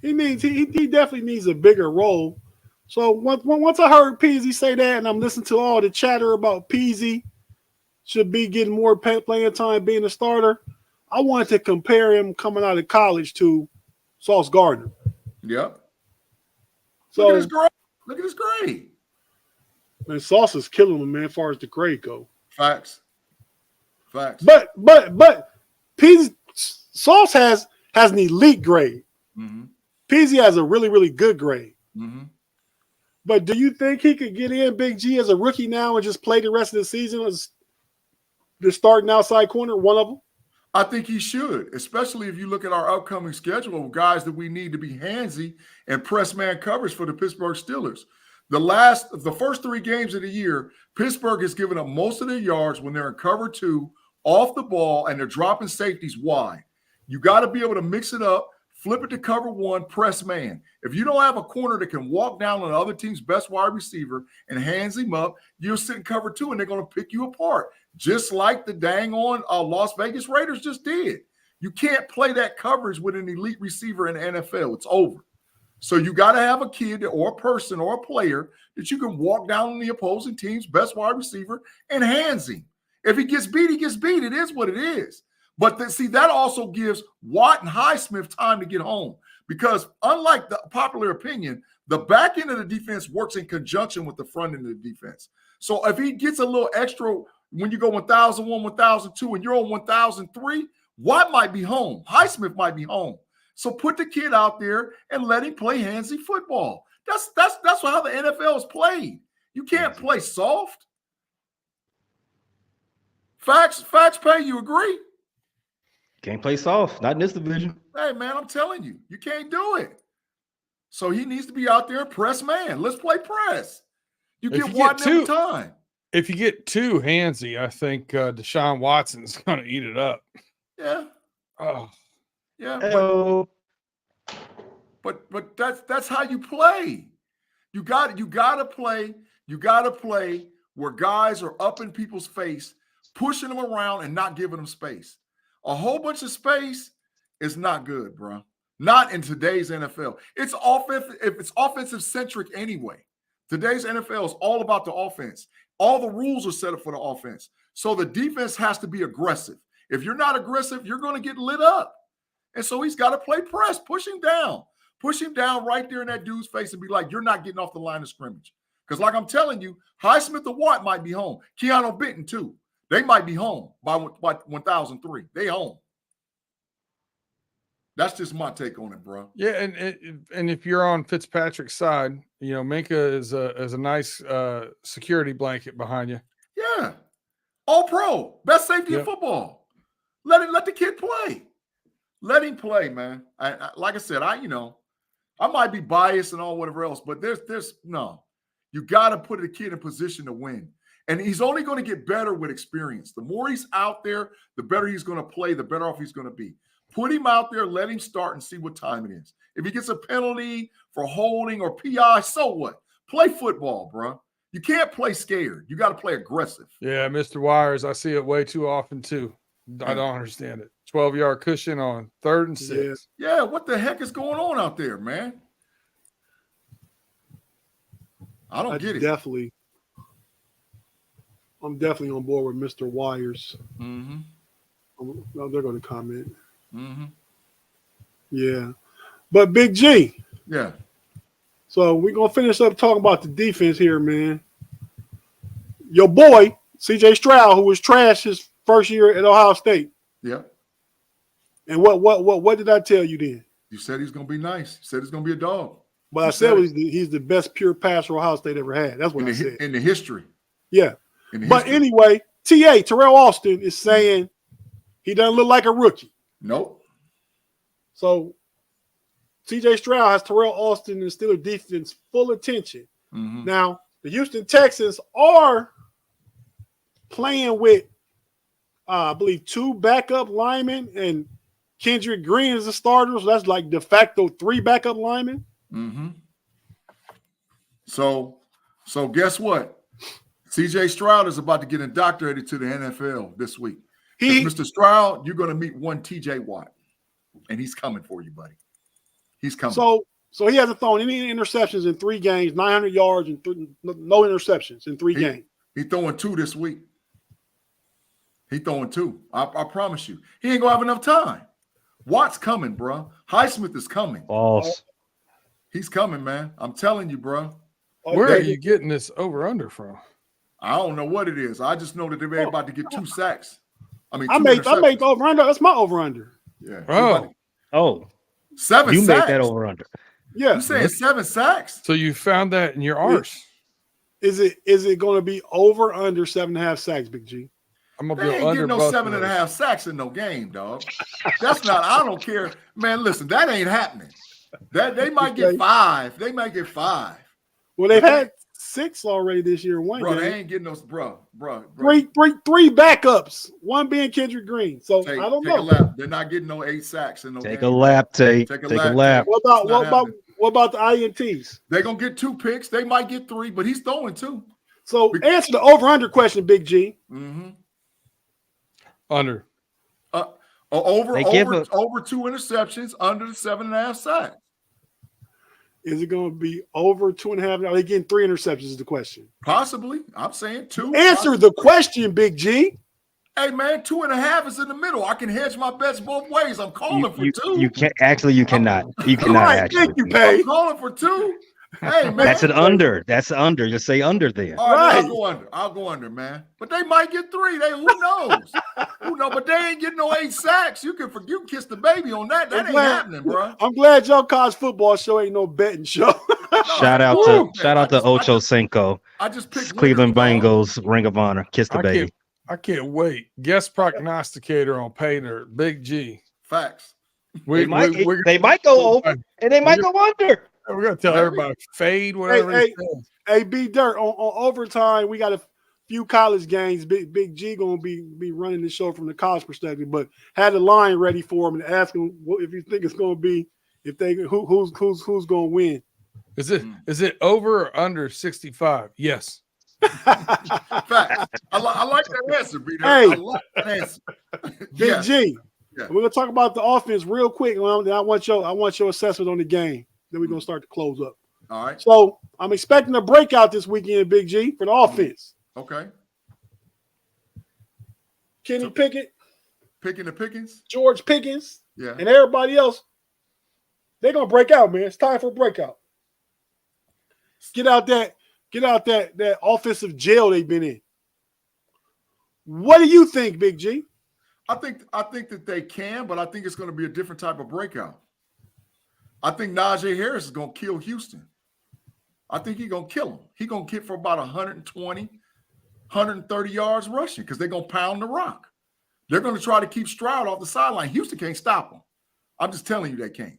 He definitely needs a bigger role. So once I heard Peasy say that, and I'm listening to all the chatter about Peasy should be getting more playing time being a starter, I wanted to compare him coming out of college to Sauce Gardner. Yep. So look at his grade. Man, Sauce is killing him, man, as far as the grade go. Facts. But Peasy Sauce has an elite grade. Mm-hmm. Peasy has a really, really good grade. Mm-hmm. But do you think he could get in, Big G, as a rookie now and just play the rest of the season as the starting outside corner, one of them? I think he should, especially if you look at our upcoming schedule of guys that we need to be handsy and press man coverage for the Pittsburgh Steelers. The first 3 games of the year, Pittsburgh has given up most of their yards when they're in cover 2, off the ball, and they're dropping safeties wide. You got to be able to mix it up, flip it to cover 1, press man. If you don't have a corner that can walk down on the other team's best wide receiver and hands him up, you'll sit in cover 2 and they're going to pick you apart, just like the dang on Las Vegas Raiders just did. You can't play that coverage with an elite receiver in the NFL. It's over. So you got to have a kid or a person or a player that you can walk down on the opposing team's best wide receiver and hands him. If he gets beat, he gets beat. It is what it is. But that also gives Watt and Highsmith time to get home, because unlike the popular opinion, the back end of the defense works in conjunction with the front end of the defense. So if he gets a little extra when you go 1,001, 1,002, and you're on 1,003, Watt might be home. Highsmith might be home. So put the kid out there and let him play handsy football. That's how the NFL is played. You can't play soft. Facts pay. You agree? Can't play soft, not in this division. Hey, man, I'm telling you, you can't do it. So he needs to be out there and press man. Let's play press. You get Watt every time. If you get too handsy, I think Deshaun Watson's going to eat it up. Yeah. Oh. Yeah. But that's how you play. You got to play. You got to play where guys are up in people's face, pushing them around and not giving them space. A whole bunch of space is not good, bro. Not in today's NFL. It's offensive centric anyway. Today's NFL is all about the offense. All the rules are set up for the offense. So the defense has to be aggressive. If you're not aggressive, you're going to get lit up. And so he's got to play press, push him down right there in that dude's face and be like, you're not getting off the line of scrimmage. Because like I'm telling you, Highsmith or Watt might be home. Keanu Benton too. They might be home by 1,003. They home. That's just my take on it, bro. Yeah, and if you're on Fitzpatrick's side, Minka is a nice security blanket behind you. Yeah, all pro, best safety in football. Let the kid play. Let him play, man. Like I said, I might be biased and all whatever else, but there's no. You got to put the kid in position to win. And he's only going to get better with experience. The more he's out there, the better he's going to play, the better off he's going to be. Put him out there, let him start and see what time it is. If he gets a penalty for holding or PI, so what? Play football, bro. You can't play scared. You got to play aggressive. Yeah, Mr. Wires, I see it way too often too. I don't understand it. 12-yard cushion on 3rd and 6. Yeah, what the heck is going on out there, man? I don't get it. I'm definitely on board with Mr. Wires. Mm-hmm. No, they're going to comment. Mm-hmm. Yeah. But Big G. Yeah. So we're going to finish up talking about the defense here, man. Your boy, C.J. Stroud, who was trash his first year at Ohio State. Yeah. And what did I tell you then? You said he's going to be nice. You said he's going to be a dog. But I said he's the best pure passer Ohio State ever had. That's what I said. In the history. Yeah. But anyway, Terrell Austin is saying he doesn't look like a rookie. Nope. So C.J. Stroud has Terrell Austin and Steelers defense full attention. Mm-hmm. Now, the Houston Texans are playing with, I believe, 2 backup linemen and Kendrick Green is the starter. So that's like de facto 3 backup linemen. Mm-hmm. So guess what? C.J. Stroud is about to get indoctrinated to the NFL this week. Mr. Stroud, you're going to meet one T.J. Watt, and he's coming for you, buddy. He's coming. So he hasn't thrown any interceptions in 3 games, 900 yards, and no interceptions in 3 games. He's throwing 2 this week. He's throwing 2. I promise you. He ain't going to have enough time. Watt's coming, bro. Highsmith is coming. False. He's coming, man. I'm telling you, bro. Where are you getting this over-under from? I don't know what it is. I just know that they're about to get 2 sacks. I made the over-under. That's my over-under. Yeah. Oh. 7 you sacks. You made that over-under. Yeah. You saying 7 sacks? So you found that in your arse. Is it going to be over under 7.5 sacks, Big G? I'm gonna they ain't getting no 7.5 sacks in no game, dog. That's not. I don't care, man. Listen, that ain't happening. That they might get 5. They might get 5. Well, they've had 6 already this year. One game. They ain't getting those, bro. Three backups. One being Kendrick Green. So I don't know. A lap. They're not getting no 8 sacks in no game. Take a lap, Tate. Take a lap. What about the INTs? They're gonna get 2 picks. They might get 3, but he's throwing 2. So answer the over/under question, Big G. Mm-hmm. Under. Over 2 interceptions, under the 7.5 sacks. Is it going to be over 2.5? Are they getting 3 interceptions? Is the question. Possibly. I'm saying 2. Answer the question, Big G. Hey man, 2.5 is in the middle. I can hedge my bets both ways. I'm calling for 2. You can't. Actually, you cannot. You cannot. Right, actually. thank you, Pay. I'm calling for 2. Hey man, that's an under. That's an under. Just say under then. All right, I'll go under, man. But they might get 3. Who knows? Who knows? But they ain't getting no 8 sacks. You can kiss the baby on that. That ain't happening, bro. I'm glad y'all college football show ain't no betting show. Shout out to Ocho Cinco. I just picked Cleveland Bengals Ring of Honor. Kiss the baby. I can't wait. Guest prognosticator on Painter, Big G. Facts. They might go over and they might go under. We're gonna tell everybody fade whatever. Hey, B Dirt on overtime. We got a few college games. Big G gonna be running the show from the college perspective, but had the line ready for him and ask him if you think it's gonna be who's gonna win. Is it over or under 65? Yes. Facts. I like that answer, B Dirt. Hey, I like that answer. Big G. Yeah. We're gonna talk about the offense real quick. Then I want your assessment on the game. Then we're gonna start to close up. All right. So I'm expecting a breakout this weekend, Big G, for the offense. Okay. Kenny Pickett, picking the Pickens, George Pickens, yeah, and everybody else. They're gonna break out, man. It's time for a breakout. Get out that offensive jail they've been in. What do you think, Big G? I think that they can, but I think it's going to be a different type of breakout. I think Najee Harris is going to kill Houston. I think he's going to kill him. He's going to get for about 120, 130 yards rushing because they're going to pound the rock. They're going to try to keep Stroud off the sideline. Houston can't stop him. I'm just telling you they can't.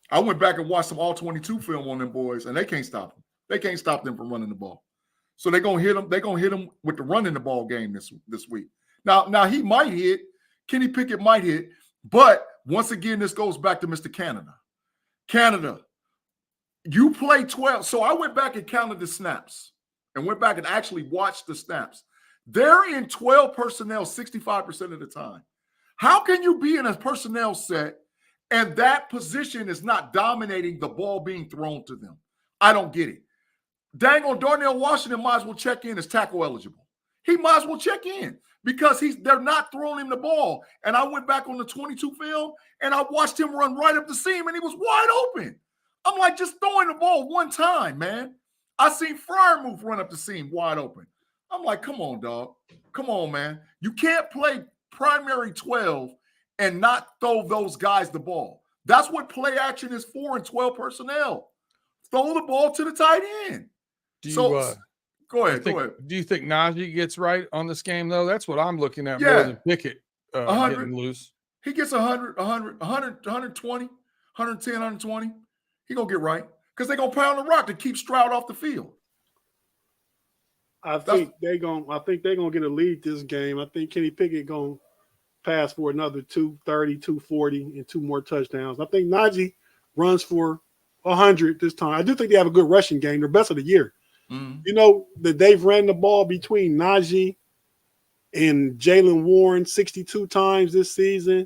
I went back and watched some all-22 film on them boys, and they can't stop him. They can't stop them from running the ball. So they're gonna hit them. They're gonna hit them with the running the ball game this week. Now he might hit. Kenny Pickett might hit, but once again, this goes back to Mr. Canada. Canada, you play 12. So I went back and counted the snaps and went back and actually watched the snaps. They're in 12 personnel 65% of the time. How can you be in a personnel set and that position is not dominating the ball being thrown to them? I don't get it. Dang on Darnell Washington might as well check in as tackle eligible. He might as well check in because they're not throwing him the ball. And I went back on the 22 film and I watched him run right up the seam and he was wide open. I'm like, just throwing the ball one time, man. I seen Freiermuth run up the seam wide open. I'm like, come on, dog. Come on, man. You can't play primary 12 and not throw those guys the ball. That's what play action is for in 12 personnel. Throw the ball to the tight end. Go ahead. Do you think Najee gets right on this game, though? That's what I'm looking at more than Pickett getting loose. He gets 100, 120, 110, 120. He going to get right because they're going to pound the rock to keep Stroud off the field. I think they're gonna get a lead this game. I think Kenny Pickett gonna pass for another 230, 240, and 2 more touchdowns. I think Najee runs for 100 this time. I do think they have a good rushing game. They're best of the year. Mm-hmm. You know that they've ran the ball between Najee and Jaylen Warren 62 times this season,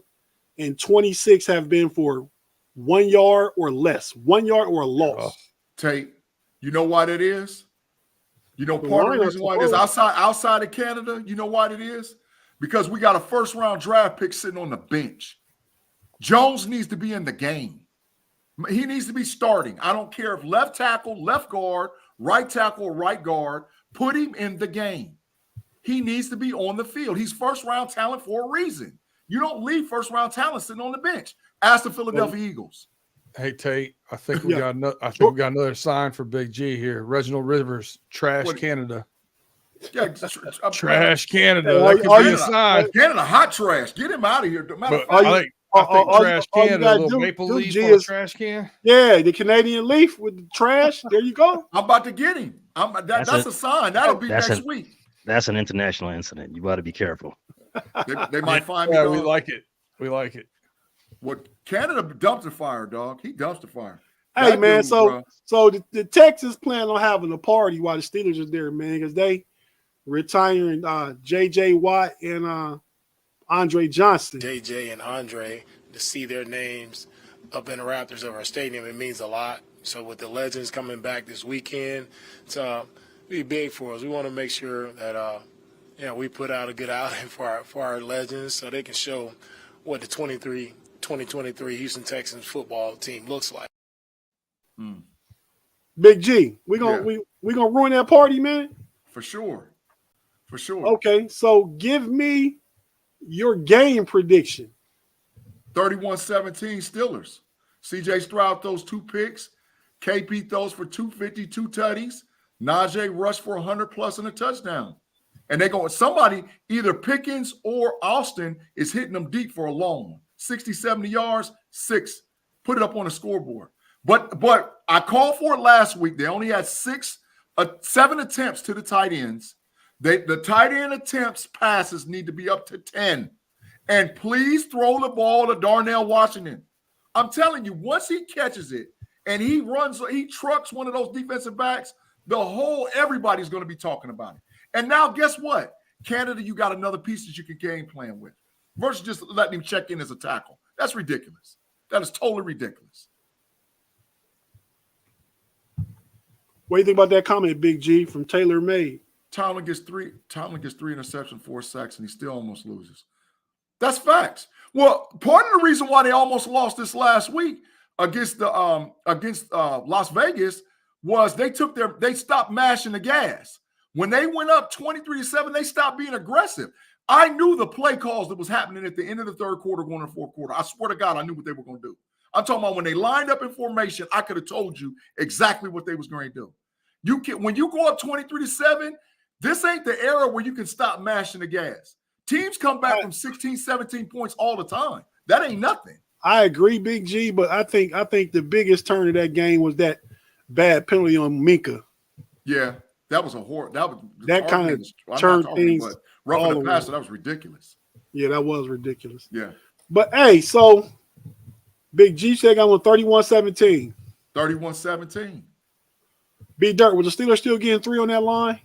and 26 have been for 1 yard or less, 1 yard or a loss. Tate, you know why that is? You know, part of the reason why it is outside of Canada, you know why it is? Because we got a first-round draft pick sitting on the bench. Jones needs to be in the game. He needs to be starting. I don't care if left tackle, left guard, right tackle, right guard. Put him in the game. He needs to be on the field. He's first-round talent for a reason. You don't leave first-round talent sitting on the bench. Ask the Philadelphia Eagles. Hey Tate, I think we got another sign for Big G here. Reginald Rivers, trash Canada. Yeah, trash Canada. That could be a sign. Canada, hot trash. Get him out of here. I think trash Canada, a little maple leaf on a trash can. Yeah, the Canadian leaf with the trash. There you go. I'm about to get him. That's a sign. That'll be next week. That's an international incident. You got to be careful. They might find me. Yeah, we like it. We like it. What Canada dumpster fire, dog. He dumpster fire. Hey, that man, dude, so the Texans plan on having a party while the Steelers are there, man, because they retiring J.J. Watt and Andre Johnson. J.J. and Andre, to see their names up in the Raptors of our stadium, it means a lot. So with the legends coming back this weekend, it's be big for us. We want to make sure that we put out a good outing for our legends so they can show what the 2023 Houston Texans football team looks like. Big G, we gonna ruin that party, man. For sure. Okay, so give me your game prediction. 31-17 Steelers. CJ Stroud throws 2 picks. KP throws for 250, 2 tutties. Najee rushed for 100 plus and a touchdown. And they're going, somebody, either Pickens or Austin, is hitting them deep for a long one. 60, 70 yards, 6. Put it up on the scoreboard. But I called for it last week. They only had 7 attempts to the tight ends. The tight end attempts passes need to be up to 10. And please throw the ball to Darnell Washington. I'm telling you, once he catches it and he trucks one of those defensive backs, everybody's going to be talking about it. And now guess what? Canada, you got another piece that you can game plan with versus just letting him check in as a tackle. That's ridiculous. That is totally ridiculous. What do you think about that comment, Big G, from Taylor Made? Tomlin gets three interceptions, 4 sacks, and he still almost loses. That's facts. Well, part of the reason why they almost lost this last week against Las Vegas was they stopped mashing the gas. When they went up 23-7, they stopped being aggressive. I knew the play calls that was happening at the end of the third quarter, going into the fourth quarter. I swear to God, I knew what they were going to do. I'm talking about when they lined up in formation, I could have told you exactly what they was going to do. When you go up 23-7, this ain't the era where you can stop mashing the gas. Teams come back from 16, 17 points all the time. That ain't nothing. I agree, Big G, but I think the biggest turn of that game was that bad penalty on Minka. Yeah, that was a horror. That kind of turned things but roughing all the passer, around. that was ridiculous. Yeah, that was ridiculous. Yeah. But hey, so Big G said I went 31-17. 31-17. B Dirt, was the Steelers still getting 3 on that line?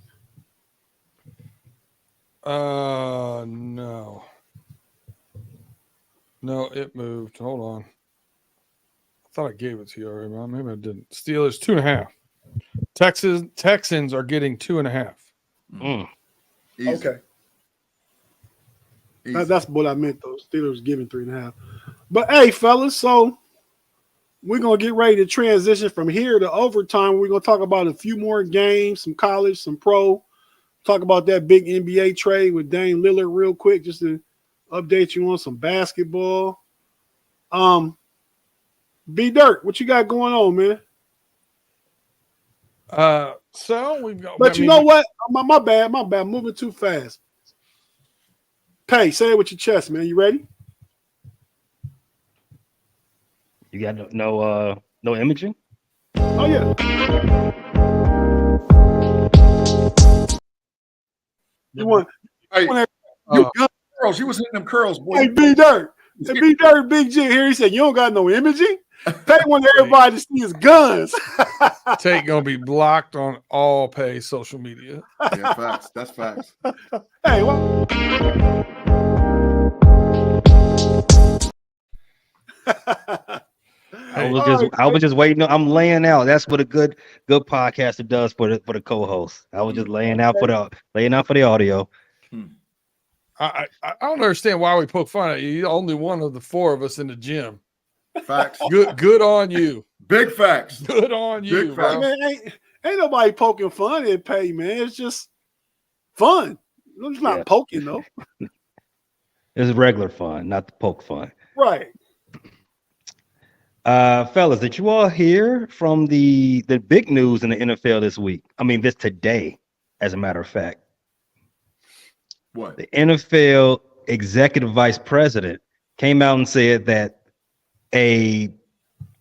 No. No, it moved. Hold on. I thought I gave it to you already, man. Maybe I didn't. Steelers 2.5. Texans are getting 2.5. Easy. Okay. Easy. That's what I meant, though. Steelers giving 3.5. But hey, fellas, so we're going to get ready to transition from here to overtime. We're going to talk about a few more games, some college, some pro. Talk about that big NBA trade with Dame Lillard real quick, just to update you on some basketball. B Dirt, what you got going on, man? So we've got. But you know what? My bad. Moving too fast. Pay, say it with your chest, man. You ready? You got no imaging? Oh yeah. You want? Hey, you good curls. You was hitting them curls, boy. Hey, B Dirt. Hey, B Dirt, Big G here. He said, "You don't got no imaging." Pay want everybody to see his guns. Tate gonna be blocked on all Pay social media. Yeah, facts. That's facts. Hey, what? I was just waiting. I'm laying out. That's what a good podcaster does for the co-host. I was just laying out for the audio. I don't understand why we poke fun at you. You're only one of the 4 of us in the gym. Facts. Good on you. Big facts. Good on you, bro. Man, ain't nobody poking fun at Pay, man. It's just fun. It's not poking though. It's regular fun, not the poke fun. Right. Fellas, did you all hear from the big news in the NFL this week? I mean, this today, as a matter of fact. What? The NFL executive vice president came out and said that a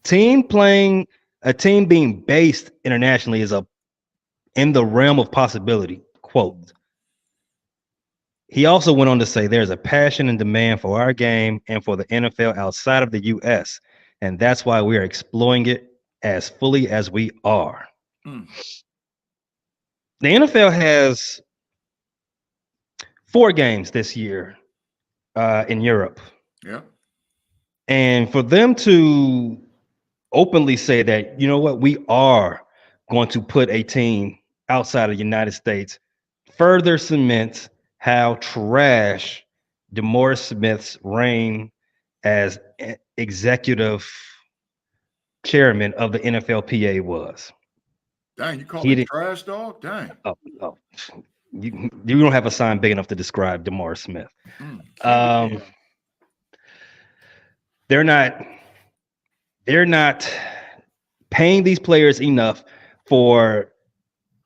team being based internationally is in the realm of possibility. Quote. He also went on to say there's a passion and demand for our game and for the NFL outside of the U.S., and that's why we are exploring it as fully as we are. The NFL has 4 games this year in Europe. Yeah. And for them to openly say that, you know what, we are going to put a team outside of the United States further cements how trash DeMaurice Smith's reign as executive chairman of the NFLPA was. Dang, you call it trash, dog? Dang. Oh. You don't have a sign big enough to describe DeMaurice Smith. They're not paying these players enough for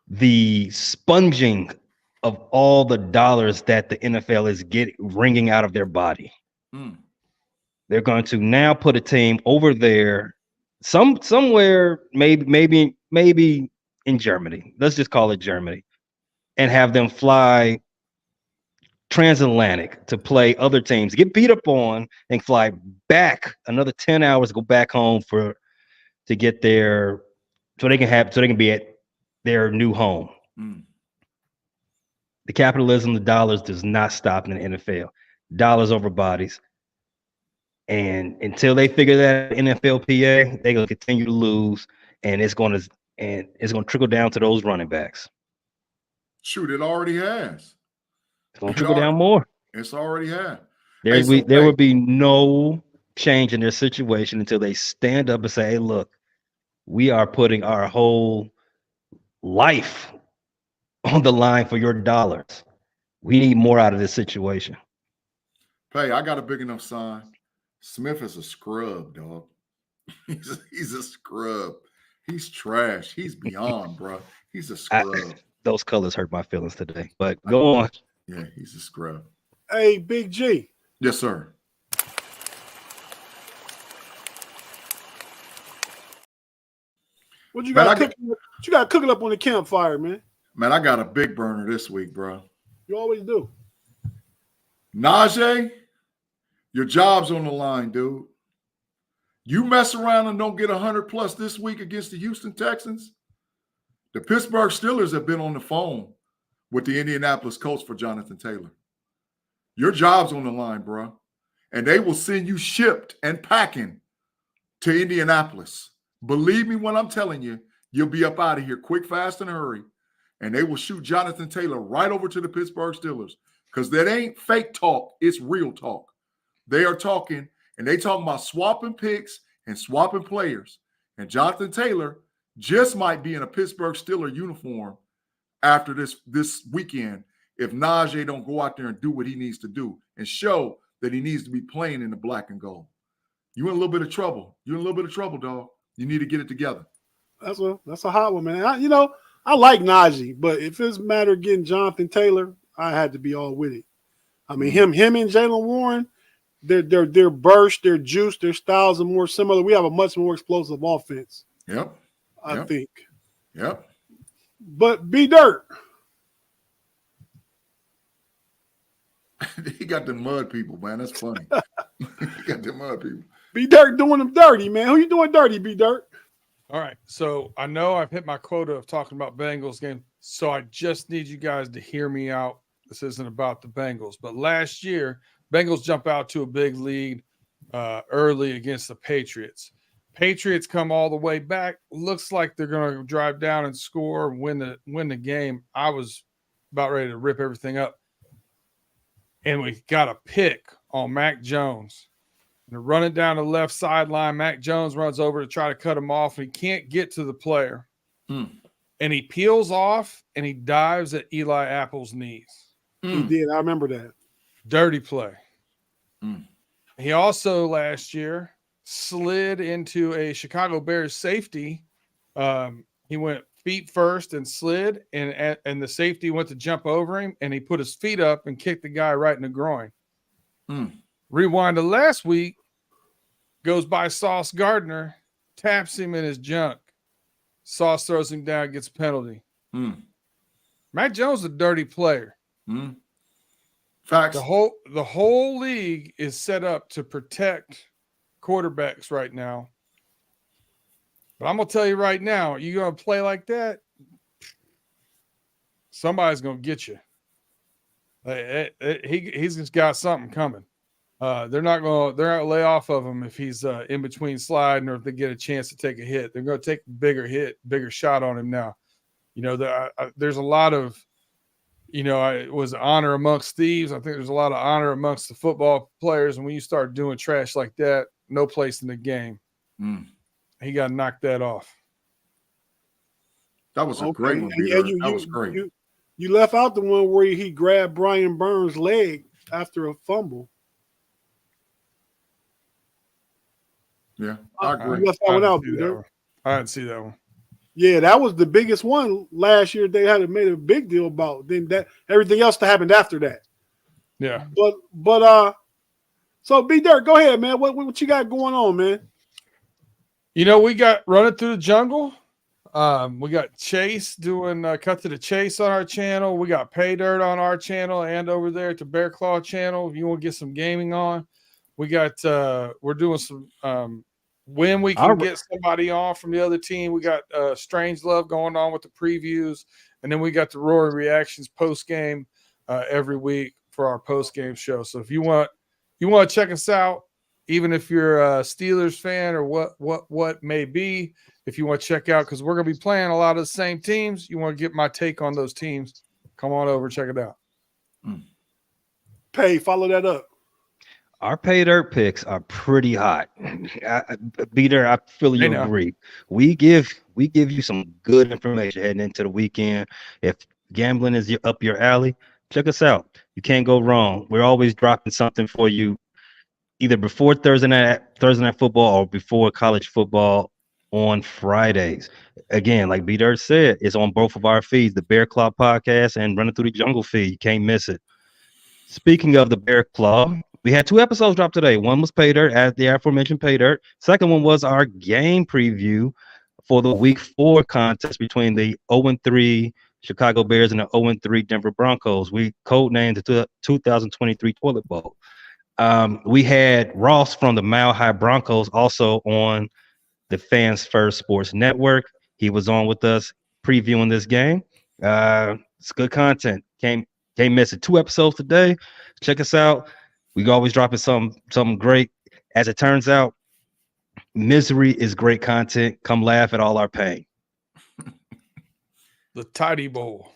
the sponging of all the dollars that the NFL is wringing out of their body. They're going to now put a team over there, somewhere, maybe in Germany. Let's just call it Germany, and have them fly transatlantic to play other teams, get beat up on, and fly back another 10 hours, go back home to get there, so they can be at their new home. The capitalism, the dollars does not stop in the NFL. Dollars over bodies. And until they figure that NFLPA, they're gonna continue to lose, and it's gonna trickle down to those running backs. Shoot, it already has. It's gonna trickle down more. It's already had. There will be no change in their situation until they stand up and say, "Hey, look, we are putting our whole life on the line for your dollars. We need more out of this situation." Hey, I got a big enough sign. Smith is a scrub, dog. He's a scrub. He's trash. He's beyond, bro. He's a scrub. Those colors hurt my feelings today, but go on. Yeah, he's a scrub. Hey, Big G. Yes, sir. What you got cooking up on the campfire, man? Man, I got a big burner this week, bro. You always do. Najee, your job's on the line, dude. You mess around and don't get 100+ this week against the Houston Texans. The Pittsburgh Steelers have been on the phone with the Indianapolis Colts for Jonathan Taylor. Your job's on the line, bro. And they will send you shipped and packing to Indianapolis. Believe me when I'm telling you, you'll be up out of here quick, fast, and hurry. And they will shoot Jonathan Taylor right over to the Pittsburgh Steelers. Because that ain't fake talk, it's real talk. They are talking, and they talking about swapping picks and swapping players. And Jonathan Taylor just might be in a Pittsburgh Steelers uniform after this weekend if Najee don't go out there and do what he needs to do and show that he needs to be playing in the black and gold. You in a little bit of trouble. You're in a little bit of trouble, dog. You need to get it together. That's a hot one, man. I like Najee, but if it's a matter of getting Jonathan Taylor, I had to be all with it. I mean, him and Jaylen Warren, their burst, their juice, their styles are more similar. We have a much more explosive offense. Yep. I think. Yep. But B-Dirt. He got the mud people, man. That's funny. He got the mud people. B-Dirt doing them dirty, man. Who you doing dirty, B-Dirt? All right. So I know I've hit my quota of talking about Bengals game. So I just need you guys to hear me out. This isn't about the Bengals. But last year, Bengals jump out to a big lead early against the Patriots. Patriots come all the way back. Looks like they're going to drive down and score, win the game. I was about ready to rip everything up. And we got a pick on Mac Jones. And they're running down the left sideline. Mac Jones runs over to try to cut him off, and he can't get to the player. And he peels off, and he dives at Eli Apple's knees. He did. I remember that. Dirty play. He also last year slid into a Chicago Bears safety. He went feet first and slid, and the safety went to jump over him, and he put his feet up and kicked the guy right in the groin. Rewind to last week, goes by Sauce Gardner, taps him in his junk. Sauce throws him down, gets a penalty. Mac Jones is a dirty player. Facts. The whole league is set up to protect quarterbacks right now. But I'm going to tell you right now, you're going to play like that, somebody's going to get you. He's just got something coming. They're not going to lay off of him if he's in between sliding or if they get a chance to take a hit. They're going to take a bigger shot on him now. There's a lot of, it was honor amongst thieves. I think there's a lot of honor amongst the football players. And when you start doing trash like that, no place in the game. He got to knock that off. That was a great one. That was great. You left out the one where he grabbed Brian Burns' leg after a fumble. Yeah, I agree. You left that one out, I didn't see that one. Yeah, that was the biggest one last year. They had made a big deal about. Then that everything else that happened after that. Yeah, but so B-Dirt, go ahead, man. What you got going on, man? We got Running Through the Jungle. We got Chase doing Cut to the Chase on our channel. We got Pay Dirt on our channel and over there at the Bear Claw channel. If you want to get some gaming on, we got we're doing some when we can get somebody on from the other team. We got Strange Love going on with the previews, and then we got the Roaring Reactions post game every week for our post game show. So if you want to check us out, even if you're a Steelers fan or what may be, if you want to check out, because we're going to be playing a lot of the same teams, you want to get my take on those teams, come on over and check it out. Pay, follow that up. Our Pay Dirt picks are pretty hot. B-Dirt, I feel you agree. We give you some good information heading into the weekend. If gambling is up your alley, check us out. You can't go wrong. We're always dropping something for you, either before Thursday night football or before college football on Fridays. Again, like B-Dirt said, it's on both of our feeds, the Bear Claw podcast and Running Through the Jungle feed. You can't miss it. Speaking of the Bear Claw, we had 2 episodes drop today. One was Pay Dirt, as the aforementioned Pay Dirt. Second one was our game preview for the Week 4 contest between the 0-3 Chicago Bears and the 0-3 Denver Broncos. We codenamed the 2023 Toilet Bowl. We had Ross from the Mile High Broncos also on the Fans First Sports Network. He was on with us previewing this game. It's good content. Can't miss it. 2 episodes today. Check us out. We always dropping something great. As it turns out, misery is great content. Come laugh at all our pain. The Tidy Bowl.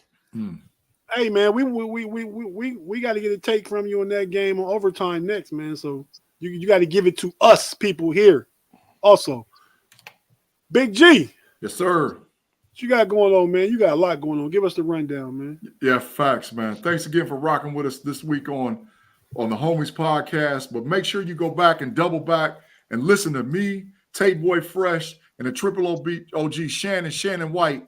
Hey man, we got to get a take from you on that game on overtime next, man. So you got to give it to us people here. Also, Big G. Yes, sir. What you got going on, man? You got a lot going on. Give us the rundown, man. Yeah, facts, man. Thanks again for rocking with us this week on the Homies podcast. But make sure you go back and double back and listen to me, Tate Boy Fresh, and the Triple OG Shannon White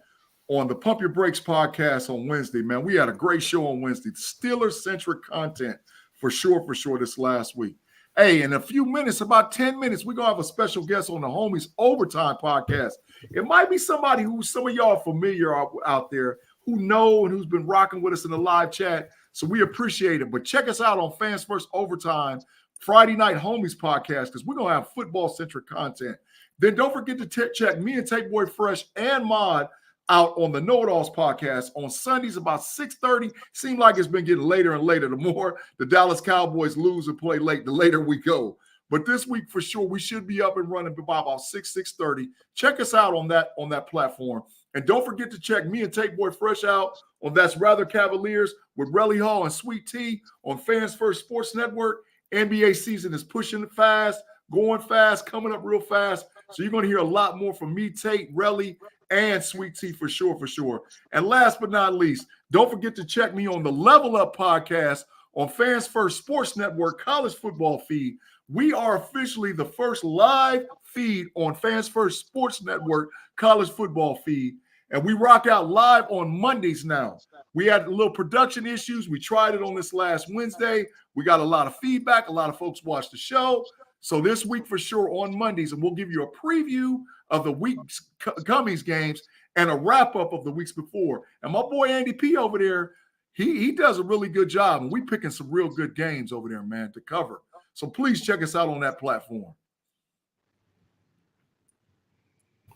on the Pump Your Brakes podcast on Wednesday, man. We had a great show on Wednesday. Steelers-centric content for sure this last week. Hey, in a few minutes, about 10 minutes, we're going to have a special guest on the Homies Overtime podcast. It might be somebody who some of y'all are familiar out there who know and who's been rocking with us in the live chat. So we appreciate it. But check us out on Fans First Overtime, Friday Night Homies podcast, because we're going to have football-centric content. Then don't forget to check me and Tate Boy Fresh and Mod out on the Know It Alls podcast on Sundays about 6:30. Seems like it's been getting later and later. The more the Dallas Cowboys lose and play late, the later we go. But this week for sure, we should be up and running by about 6:30. Check us out on that platform. And don't forget to check me and Tate Boy Fresh out on That's Rather Cavaliers with Relly Hall and Sweet Tea on Fans First Sports Network. NBA season is pushing fast, going fast, coming up real fast. So you're going to hear a lot more from me, Tate, Relly, and Sweet Tea for sure. And last but not least, don't forget to check me on the Level Up podcast on Fans First Sports Network college football feed. We are officially the first live feed on Fans First Sports Network college football feed. And we rock out live on Mondays now. We had a little production issues. We tried it on this last Wednesday. We got a lot of feedback. A lot of folks watched the show. So this week for sure on Mondays, and we'll give you a preview of the week's Gummies games and a wrap-up of the weeks before. And my boy Andy P over there, he does a really good job. And we picking some real good games over there, man, to cover. So please check us out on that platform.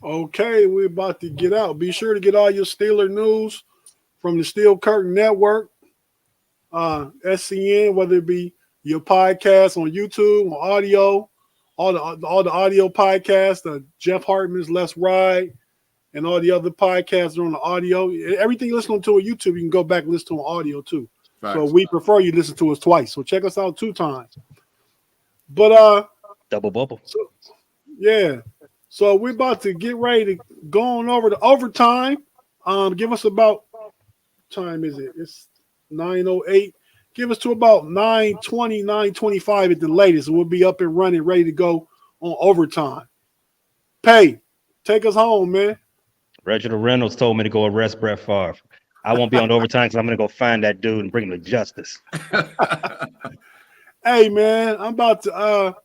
Okay, we're about to get out. Be sure to get all your Steeler news from the Steel Curtain Network, SCN, whether it be your podcast on YouTube, on audio, all the audio podcasts, Jeff Hartman's Let's Ride, and all the other podcasts are on the audio. Everything you listen to on YouTube, you can go back and listen to on audio too. Facts. So we prefer you listen to us twice. So check us out 2 times. But double bubble. So, yeah. So we're about to get ready to go on over to overtime. Give us about, what time is it? It's 9:08. Give us to about 9:20, 9:25 at the latest. We'll be up and running, ready to go on overtime. Pay, take us home, man. Reginald Reynolds told me to go arrest Brett Favre. I won't be on overtime because I'm going to go find that dude and bring him to justice. Hey, man, I'm about to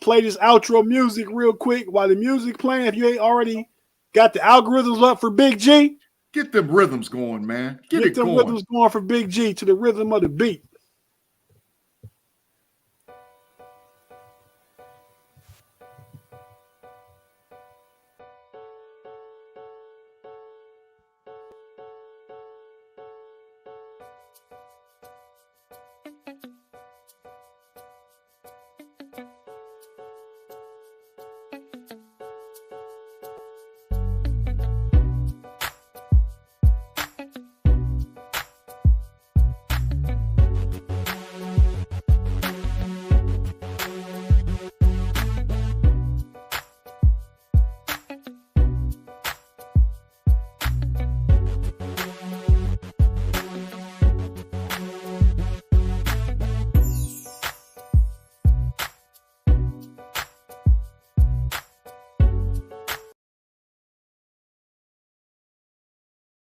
play this outro music real quick while the music playing. If you ain't already got the algorithms up for Big G, get them rhythms going, man. Get it them going. Rhythms going for Big G to the rhythm of the beat.